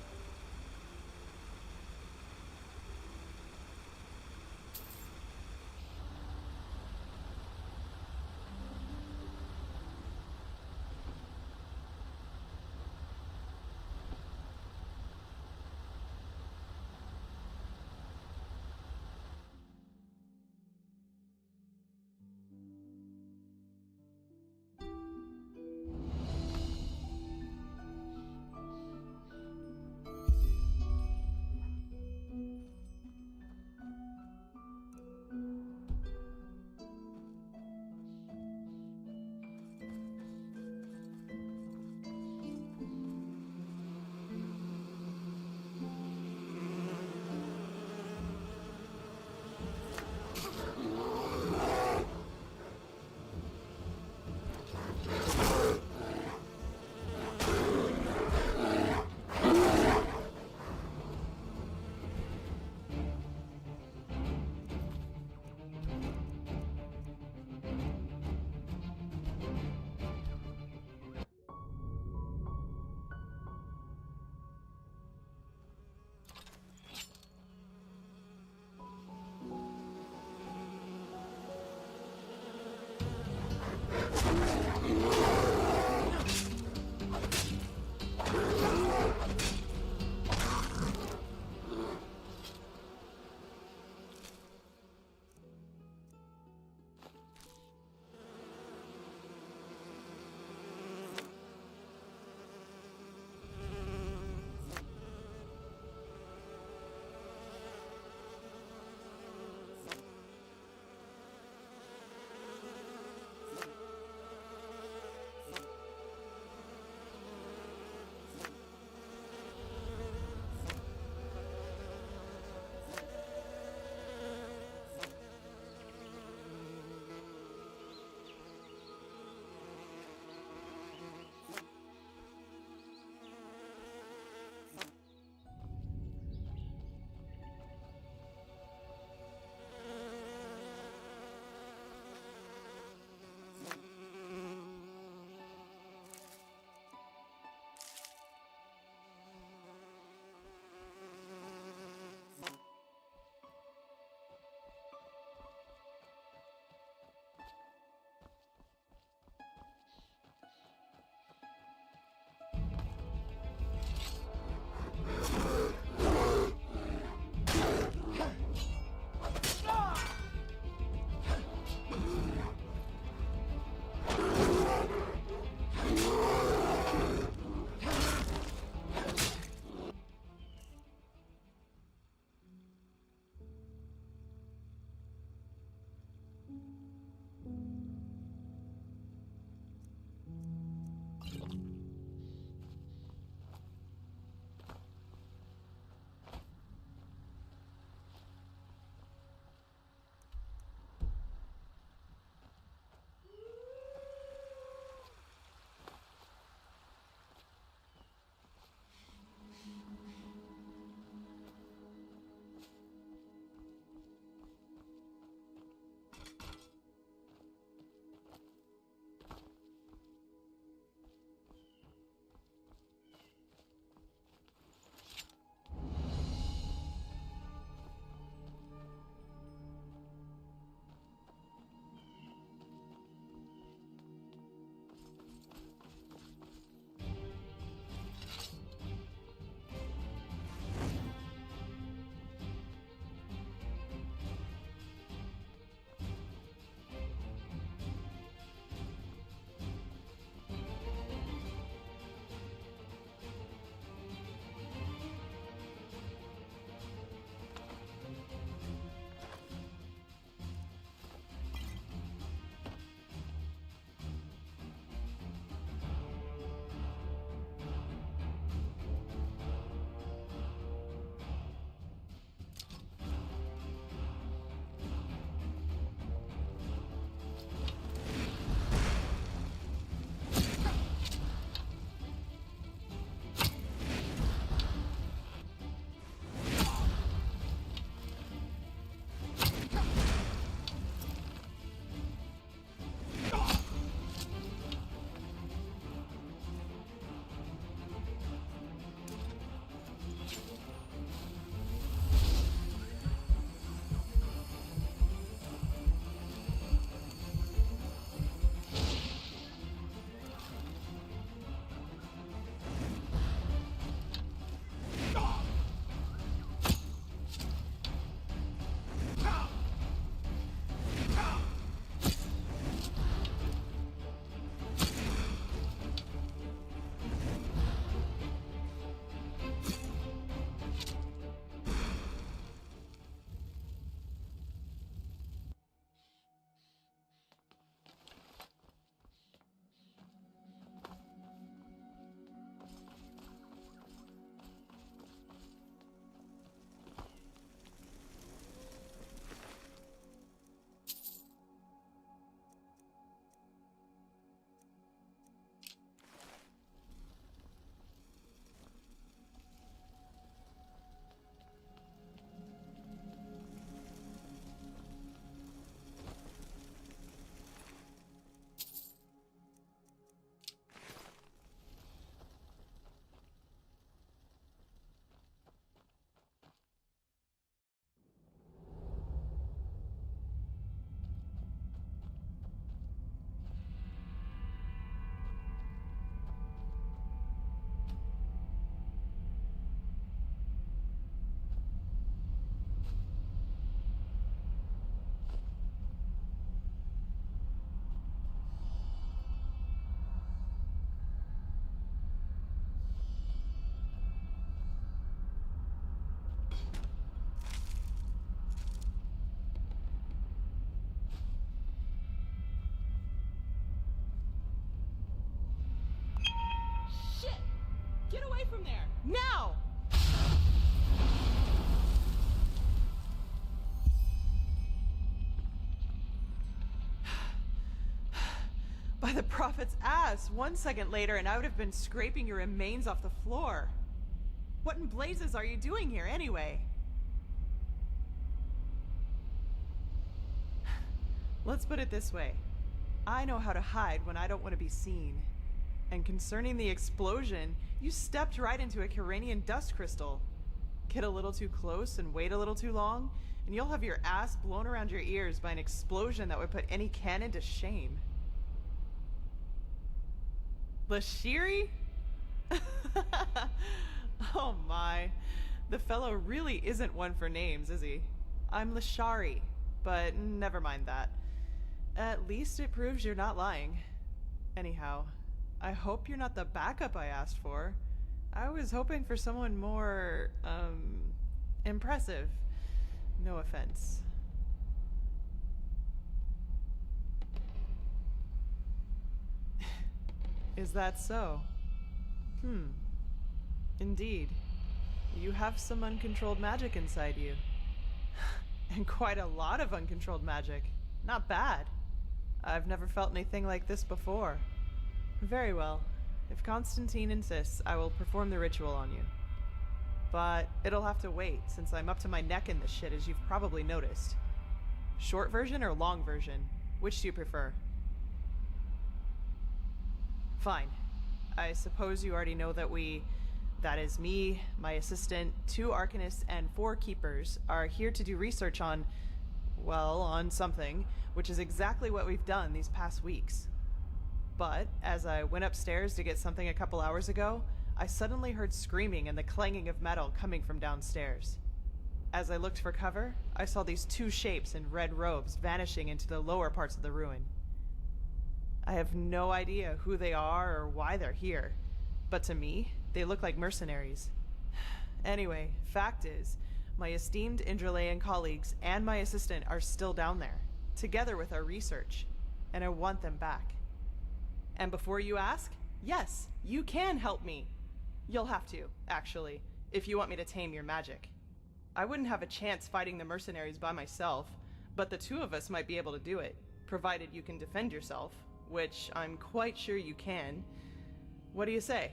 Get away from there! Now! By the prophet's ass! 1 second later and I would have been scraping your remains off the floor. What in blazes are you doing here anyway? Let's put it this way. I know how to hide when I don't want to be seen. And concerning the explosion, you stepped right into a Kyranian dust crystal. Get a little too close and wait a little too long, and you'll have your ass blown around your ears by an explosion that would put any cannon to shame. Lashiri? Oh my. The fellow really isn't one for names, is he? I'm Lashari, but never mind that. At least it proves you're not lying. Anyhow, I hope you're not the backup I asked for. I was hoping for someone more, impressive. No offense. Is that so? Indeed. You have some uncontrolled magic inside you. And quite a lot of uncontrolled magic. Not bad. I've never felt anything like this before. Very well. If Constantine insists, I will perform the ritual on you. But it'll have to wait, since I'm up to my neck in this shit, as you've probably noticed. Short version or long version? Which do you prefer? Fine. I suppose you already know that that is me, my assistant, 2 Arcanists, and 4 Keepers, are here to do research on, well, on something, which is exactly what we've done these past weeks. But, as I went upstairs to get something a couple hours ago, I suddenly heard screaming and the clanging of metal coming from downstairs. As I looked for cover, I saw these 2 shapes in red robes vanishing into the lower parts of the ruin. I have no idea who they are or why they're here, but to me, they look like mercenaries. Anyway, fact is, my esteemed Indralean colleagues and my assistant are still down there, together with our research, and I want them back. And before you ask, yes, you can help me. You'll have to, actually, if you want me to tame your magic. I wouldn't have a chance fighting the mercenaries by myself, but the 2 of us might be able to do it, provided you can defend yourself, which I'm quite sure you can. What do you say?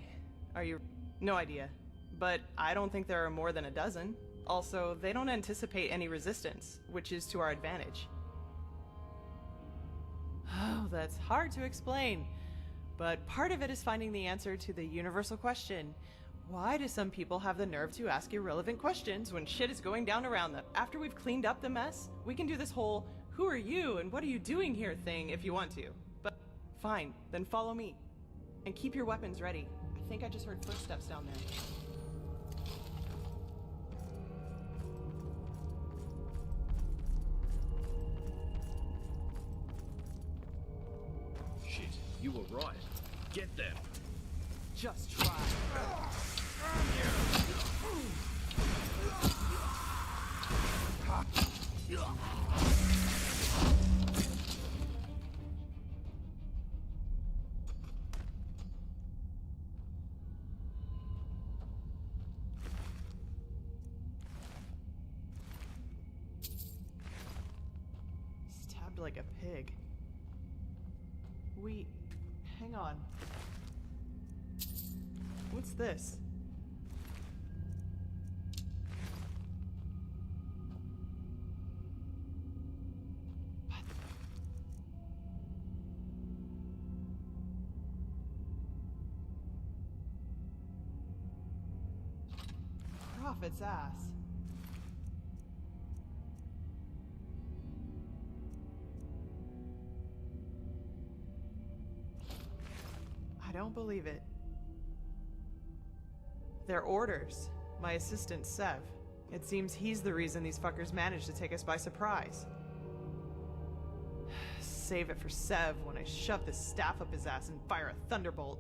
Are you... No idea. But I don't think there are more than a dozen. Also, they don't anticipate any resistance, which is to our advantage. Oh, that's hard to explain. But part of it is finding the answer to the universal question. Why do some people have the nerve to ask irrelevant questions when shit is going down around them? After we've cleaned up the mess, we can do this whole, who are you and what are you doing here thing if you want to. But fine, then follow me. And keep your weapons ready. I think I just heard footsteps down there. Shit, you were right. Get them. Just try. Stabbed like a pig. Hang on. What's this? Prophet's ass. I don't believe it. They're orders. My assistant, Sev. It seems he's the reason these fuckers managed to take us by surprise. Save it for Sev when I shove this staff up his ass and fire a thunderbolt.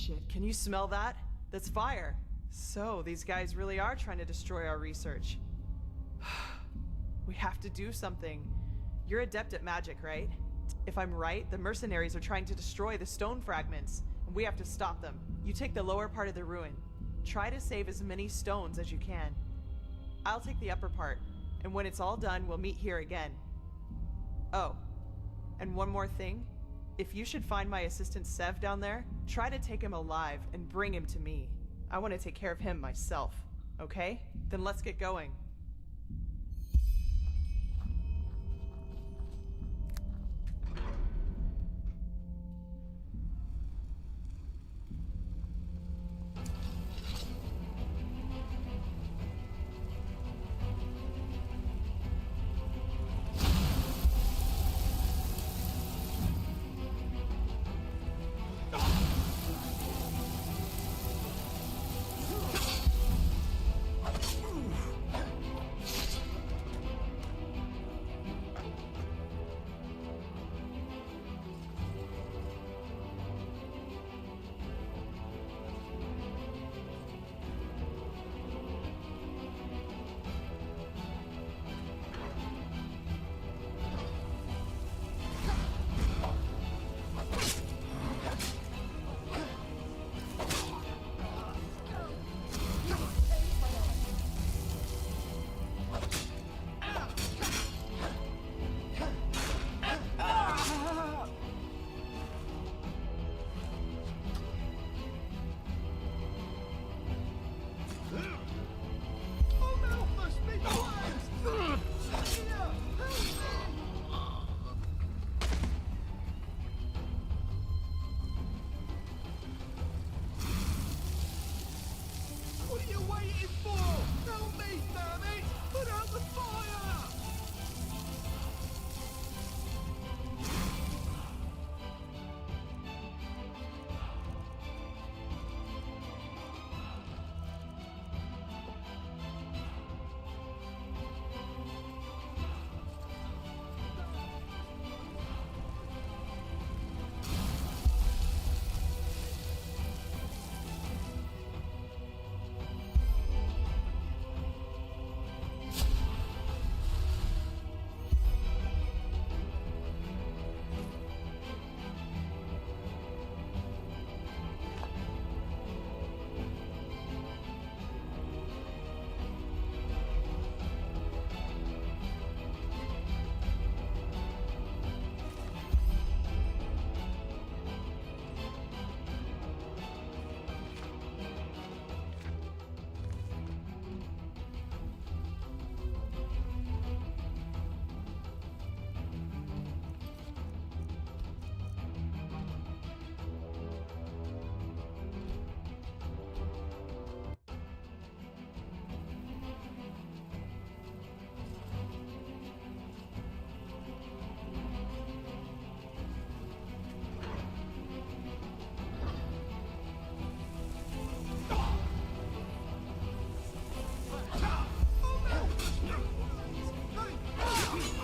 Shit, can you smell that? That's fire. So, these guys really are trying to destroy our research. We have to do something. You're adept at magic, right? If I'm right, the mercenaries are trying to destroy the stone fragments, and we have to stop them. You take the lower part of the ruin. Try to save as many stones as you can. I'll take the upper part, and when it's all done, we'll meet here again. Oh, and one more thing. If you should find my assistant Sev down there, try to take him alive and bring him to me. I want to take care of him myself, okay? Then let's get going.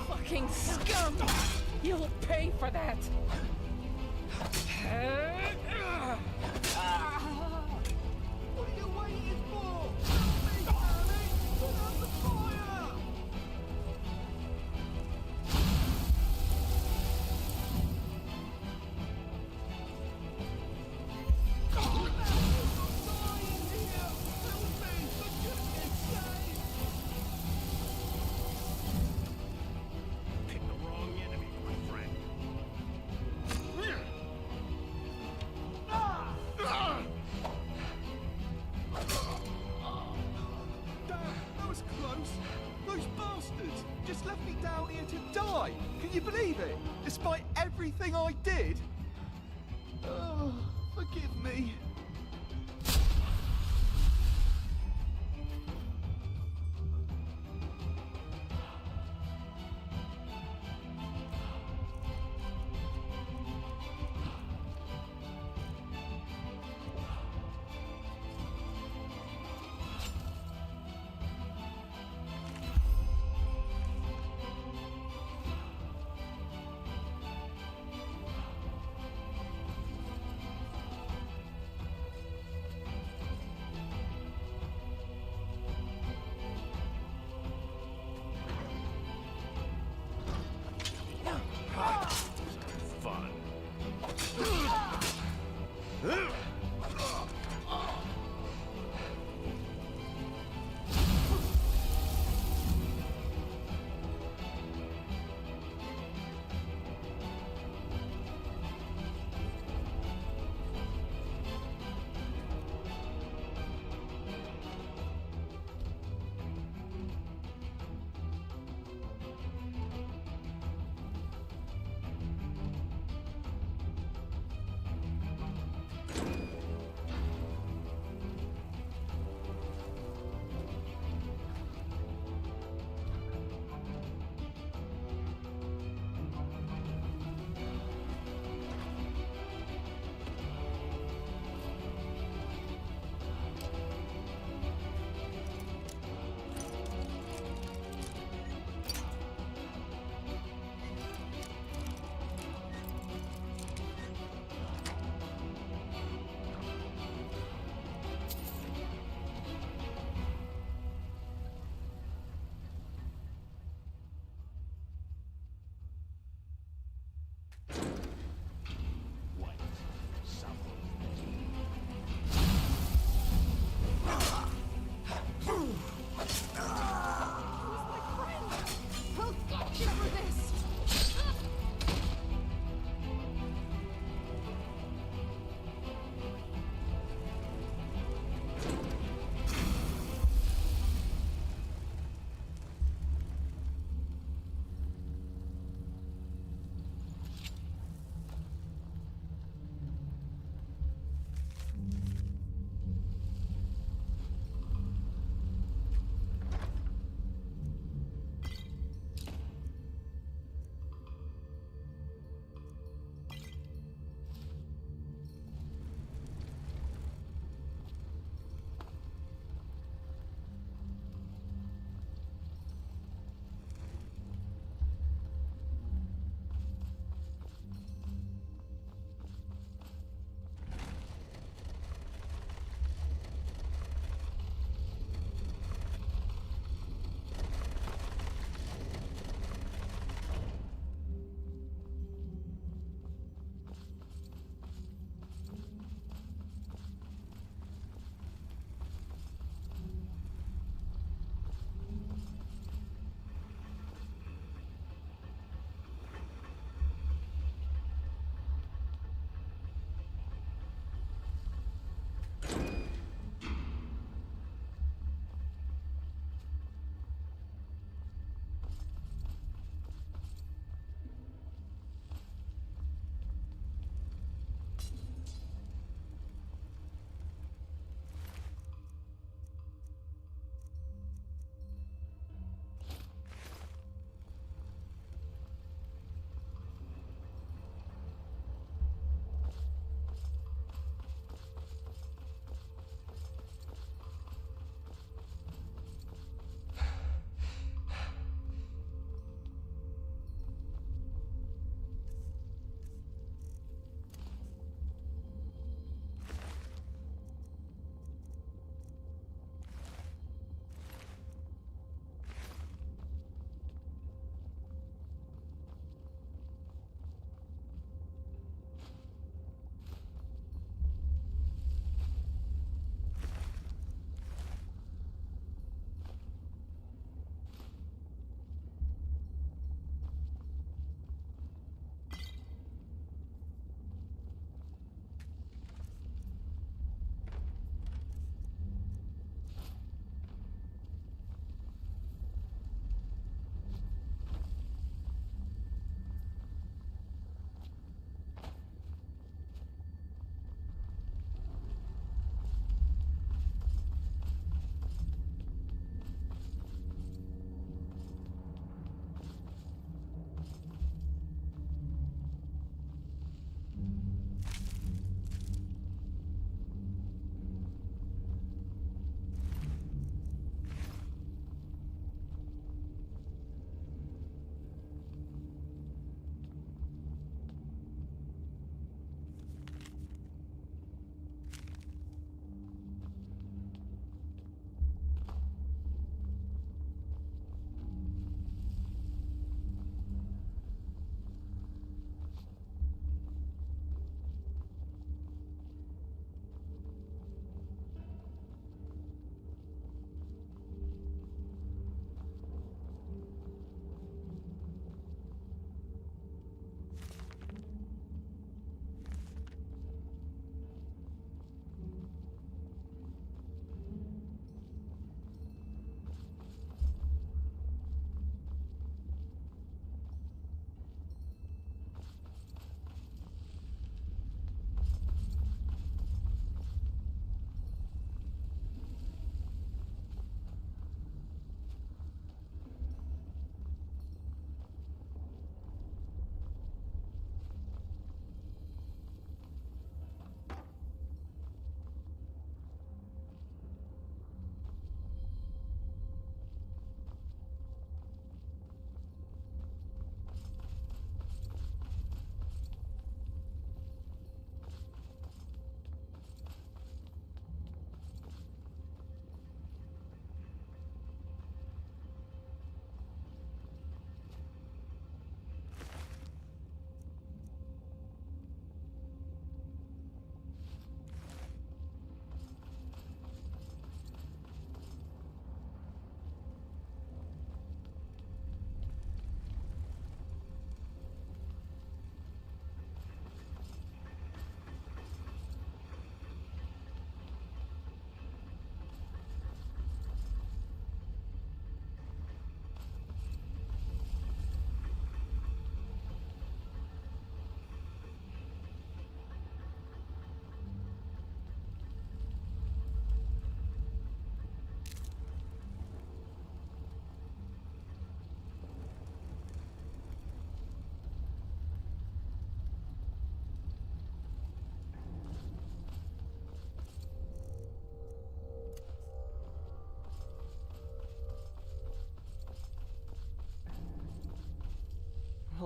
Fucking scum! You'll pay for that! What are you waiting for? Help me, darling! Put out the fire! Picked the wrong enemy, my friend. Damn, that was close. Those bastards just left me down here to die. Can you believe it? Despite everything I did. Oh, forgive me.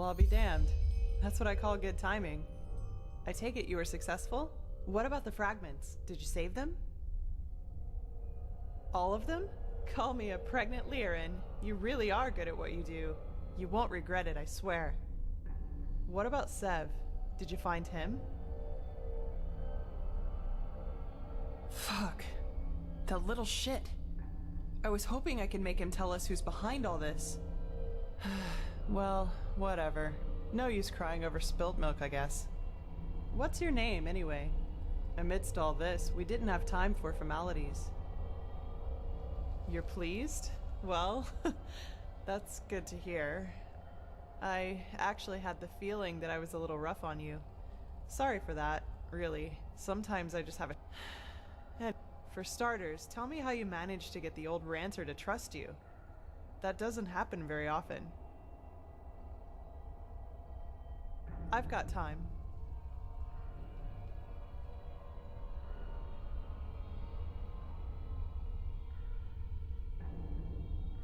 Well, I'll be damned. That's what I call good timing. I take it you were successful? What about the fragments? Did you save them? All of them? Call me a pregnant Lyran. You really are good at what you do. You won't regret it, I swear. What about Sev? Did you find him? Fuck. That little shit. I was hoping I could make him tell us who's behind all this. Well, whatever. No use crying over spilt milk, I guess. What's your name, anyway? Amidst all this, we didn't have time for formalities. You're pleased? Well, that's good to hear. I actually had the feeling that I was a little rough on you. Sorry for that, really. Sometimes I just have a... And for starters, tell me how you managed to get the old ranter to trust you. That doesn't happen very often. I've got time.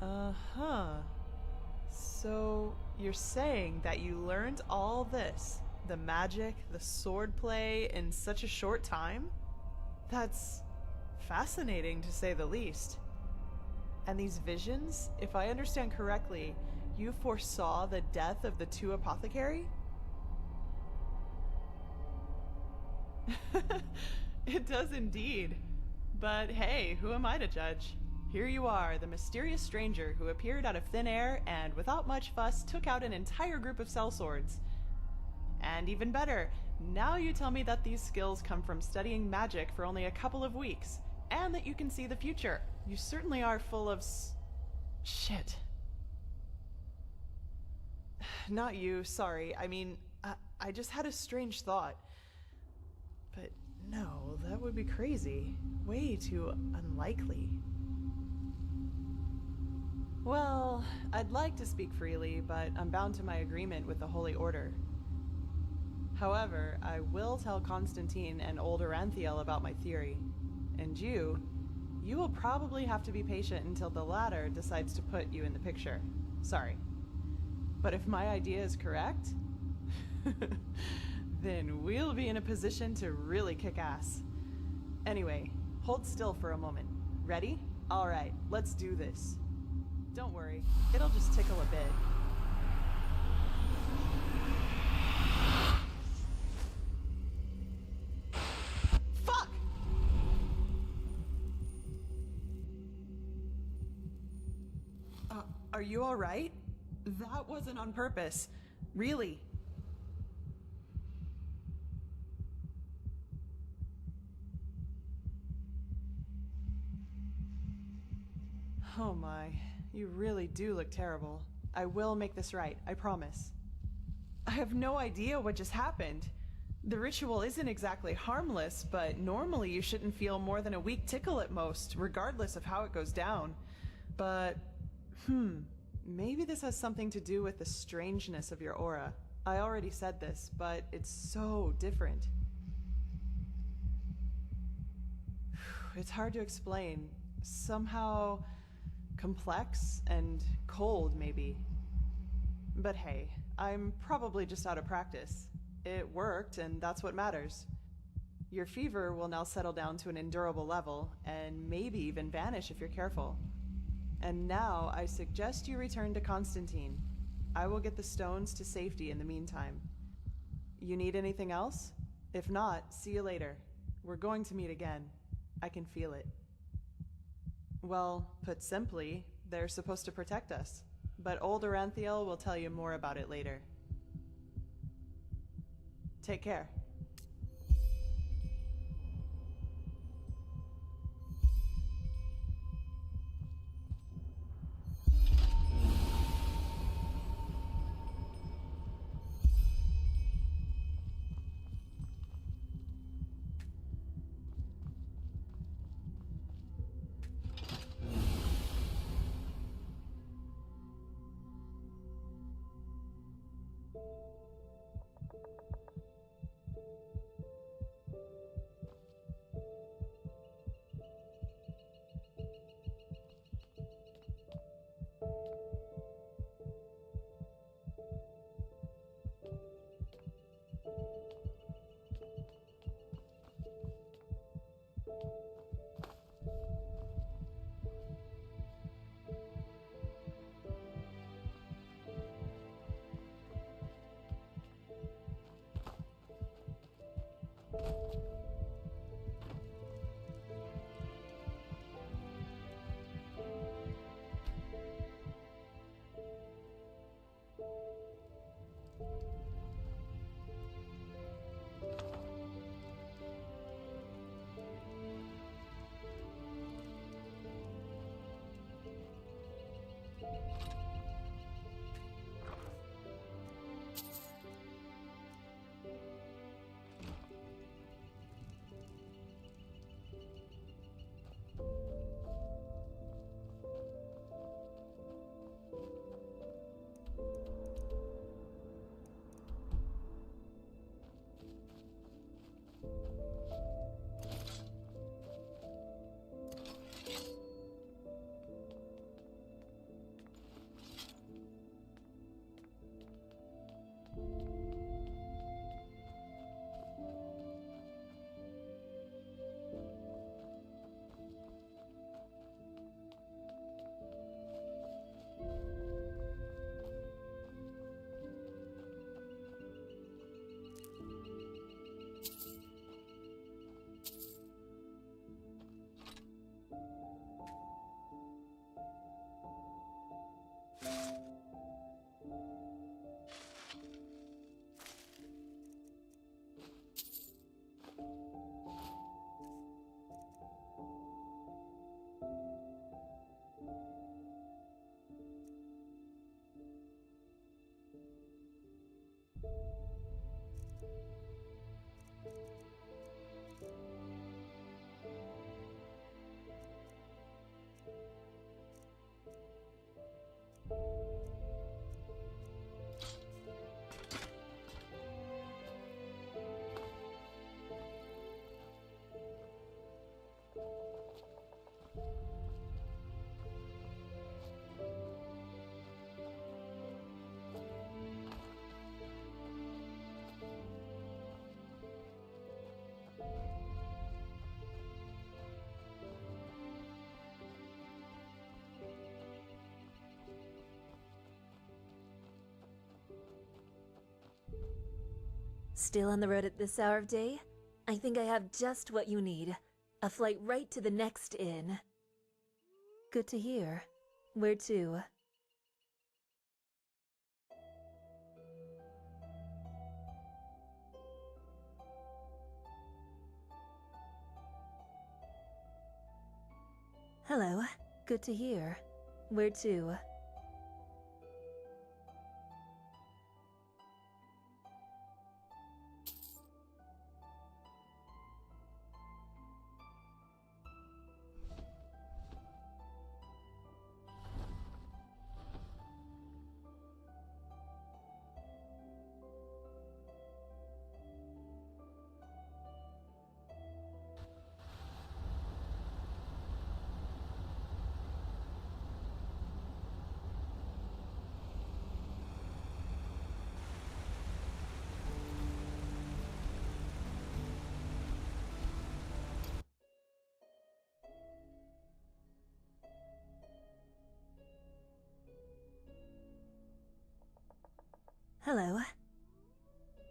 Uh-huh. So, you're saying that you learned all this, the magic, the swordplay, in such a short time? That's fascinating, to say the least. And these visions, if I understand correctly, you foresaw the death of the two apothecary? It does indeed. But hey, who am I to judge? Here you are, the mysterious stranger who appeared out of thin air and, without much fuss, took out an entire group of sellswords. And even better, now you tell me that these skills come from studying magic for only a couple of weeks, and that you can see the future. You certainly are full of shit. Not you, sorry. I mean, I just had a strange thought. But no, that would be crazy. Way too unlikely. Well, I'd like to speak freely, but I'm bound to my agreement with the Holy Order. However, I will tell Constantine and old Aranthiel about my theory. And you will probably have to be patient until the latter decides to put you in the picture. Sorry. But if my idea is correct, then we'll be in a position to really kick ass. Anyway, hold still for a moment. Ready? All right, let's do this. Don't worry, it'll just tickle a bit. Fuck! Are you all right? That wasn't on purpose. Really. Oh my, you really do look terrible. I will make this right, I promise. I have no idea what just happened. The ritual isn't exactly harmless, but normally you shouldn't feel more than a weak tickle at most, regardless of how it goes down. But, maybe this has something to do with the strangeness of your aura. I already said this, but it's so different. It's hard to explain. Somehow complex and cold, maybe. But hey, I'm probably just out of practice. It worked, and that's what matters. Your fever will now settle down to an endurable level, and maybe even vanish if you're careful. And now I suggest you return to Constantine. I will get the stones to safety in the meantime. You need anything else? If not, see you later. We're going to meet again. I can feel it. Well, put simply, they're supposed to protect us. But old Aranthiel will tell you more about it later. Take care. still on the road at this hour of day? I think I have just what you need. A flight right to the next inn. Good to hear. Where to? Hello. Good to hear. Where to? Hello.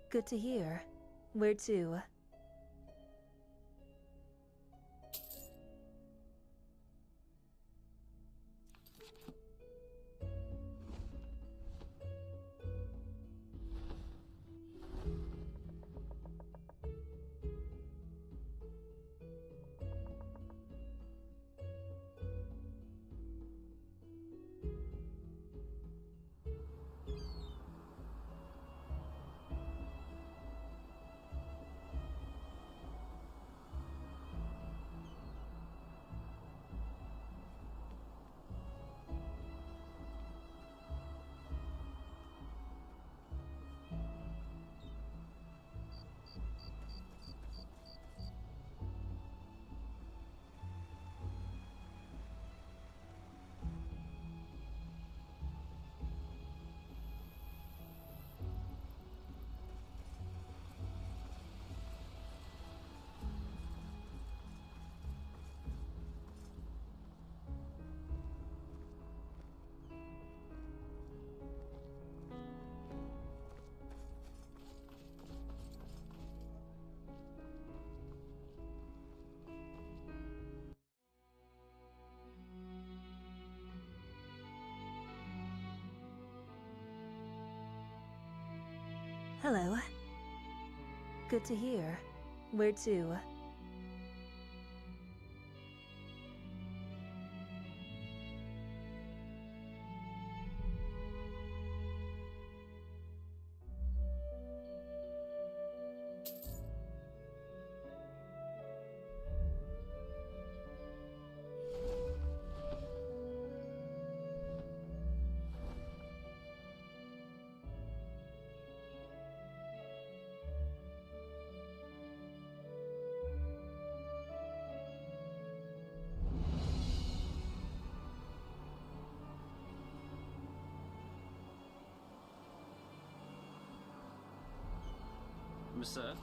Good to hear. Where to? Hello. Good to hear. Where to? Monsieur?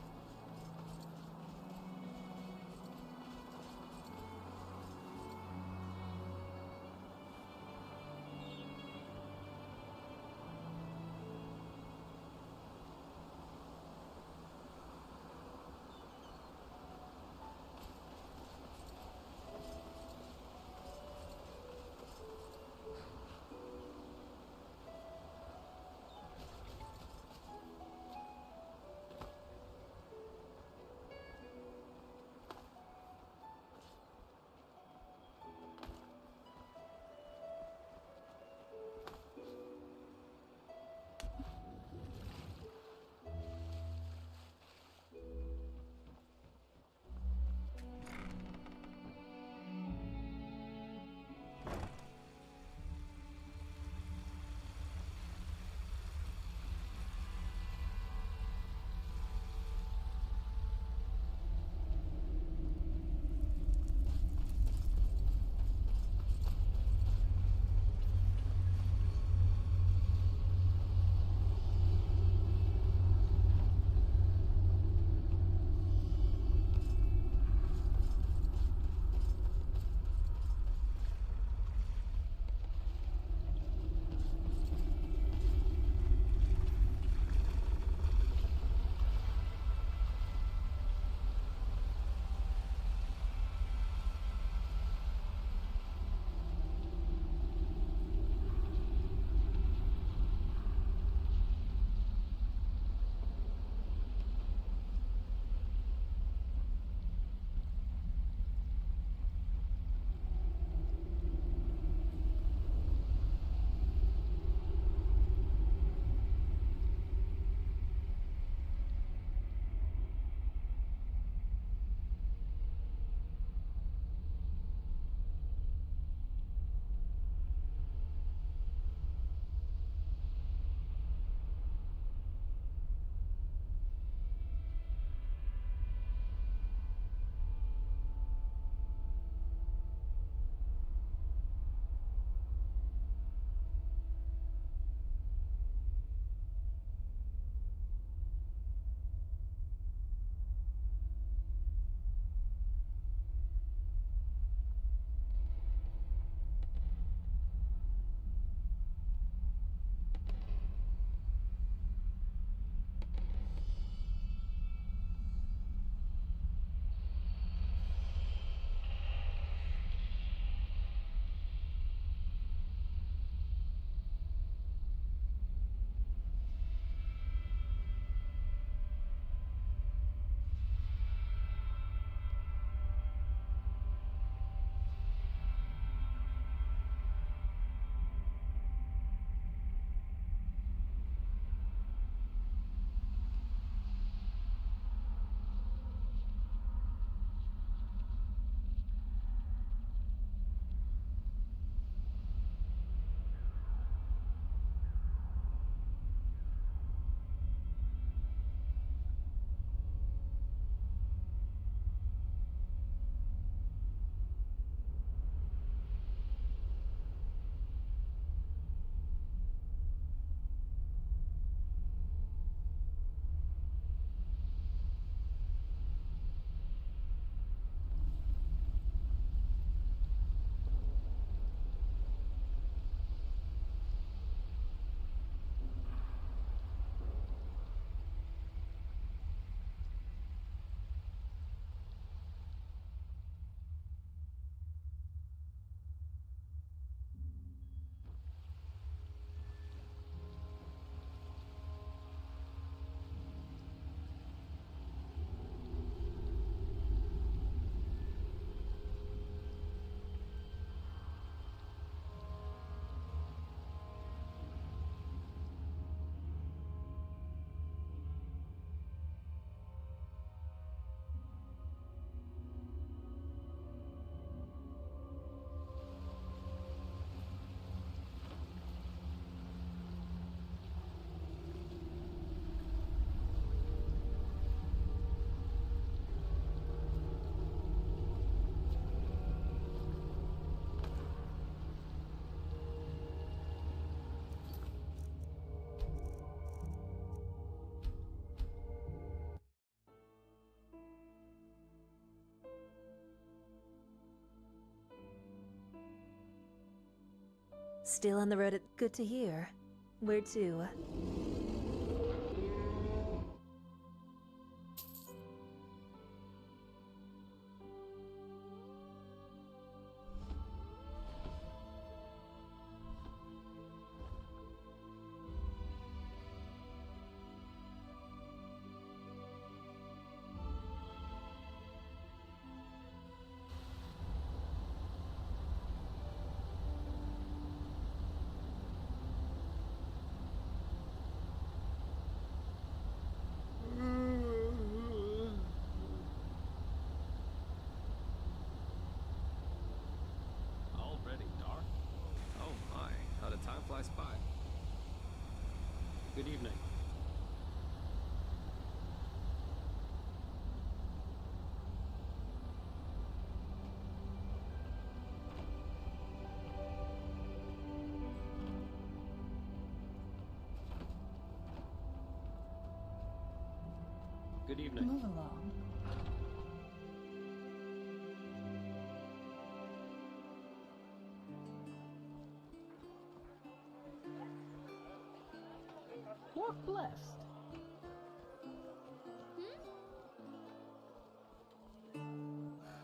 Still on the road at good to hear. Where to? Already dark? Oh my, how the time flies by. Good evening. Good evening. Move along. Walk blessed.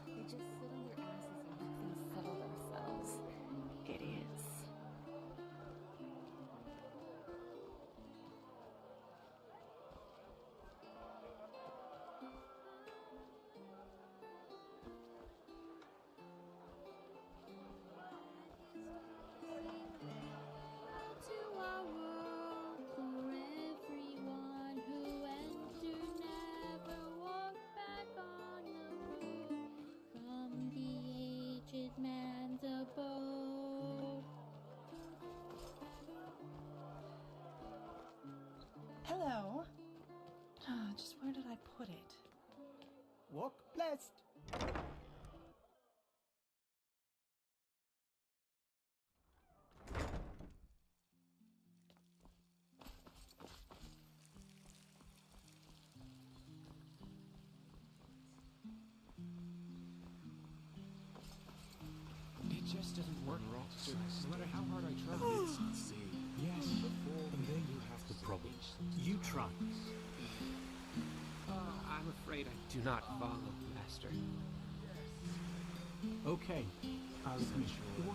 They just sit on their asses and let things settle themselves. Idiots. To our world, for everyone who enter, never walk back on the road from the aged man's abode. Hello. Just where did I put it? Walk blessed. It just doesn't work, Roxas. No matter how hard I try. Yes, and there you have the problem. You try. I'm afraid I do not follow, Master. Okay, I'll be sure.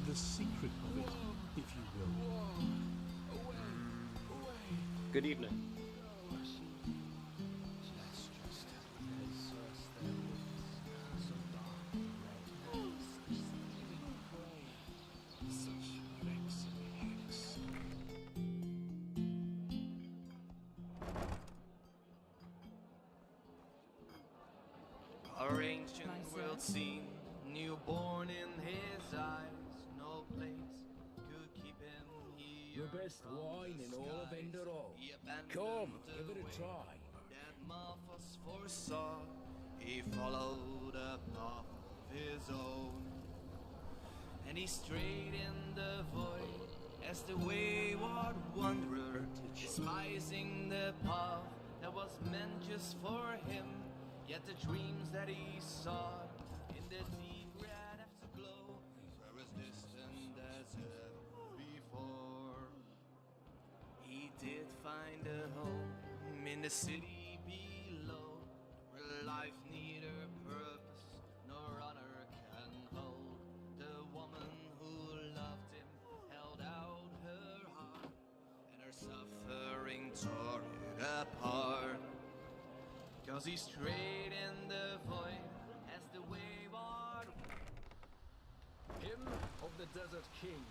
The secret of it, if you will. Good evening. Our ancient world scene, newborn in his eyes, no place could keep him here. The best wine in all of Enderall. Come, give it a try. That Malphus foresaw, he followed a path of his own. And he strayed in the void as the wayward wanderer, despising the path that was meant just for him. Yet the dreams that he saw in the deep red afterglow were as distant as ever before. He did find a home in the city below, where life neither purpose nor honor can hold. The woman who loved him held out her heart, and her suffering tore it apart. 'Cause he strayed in the void as the wayward Hymn of the Desert King.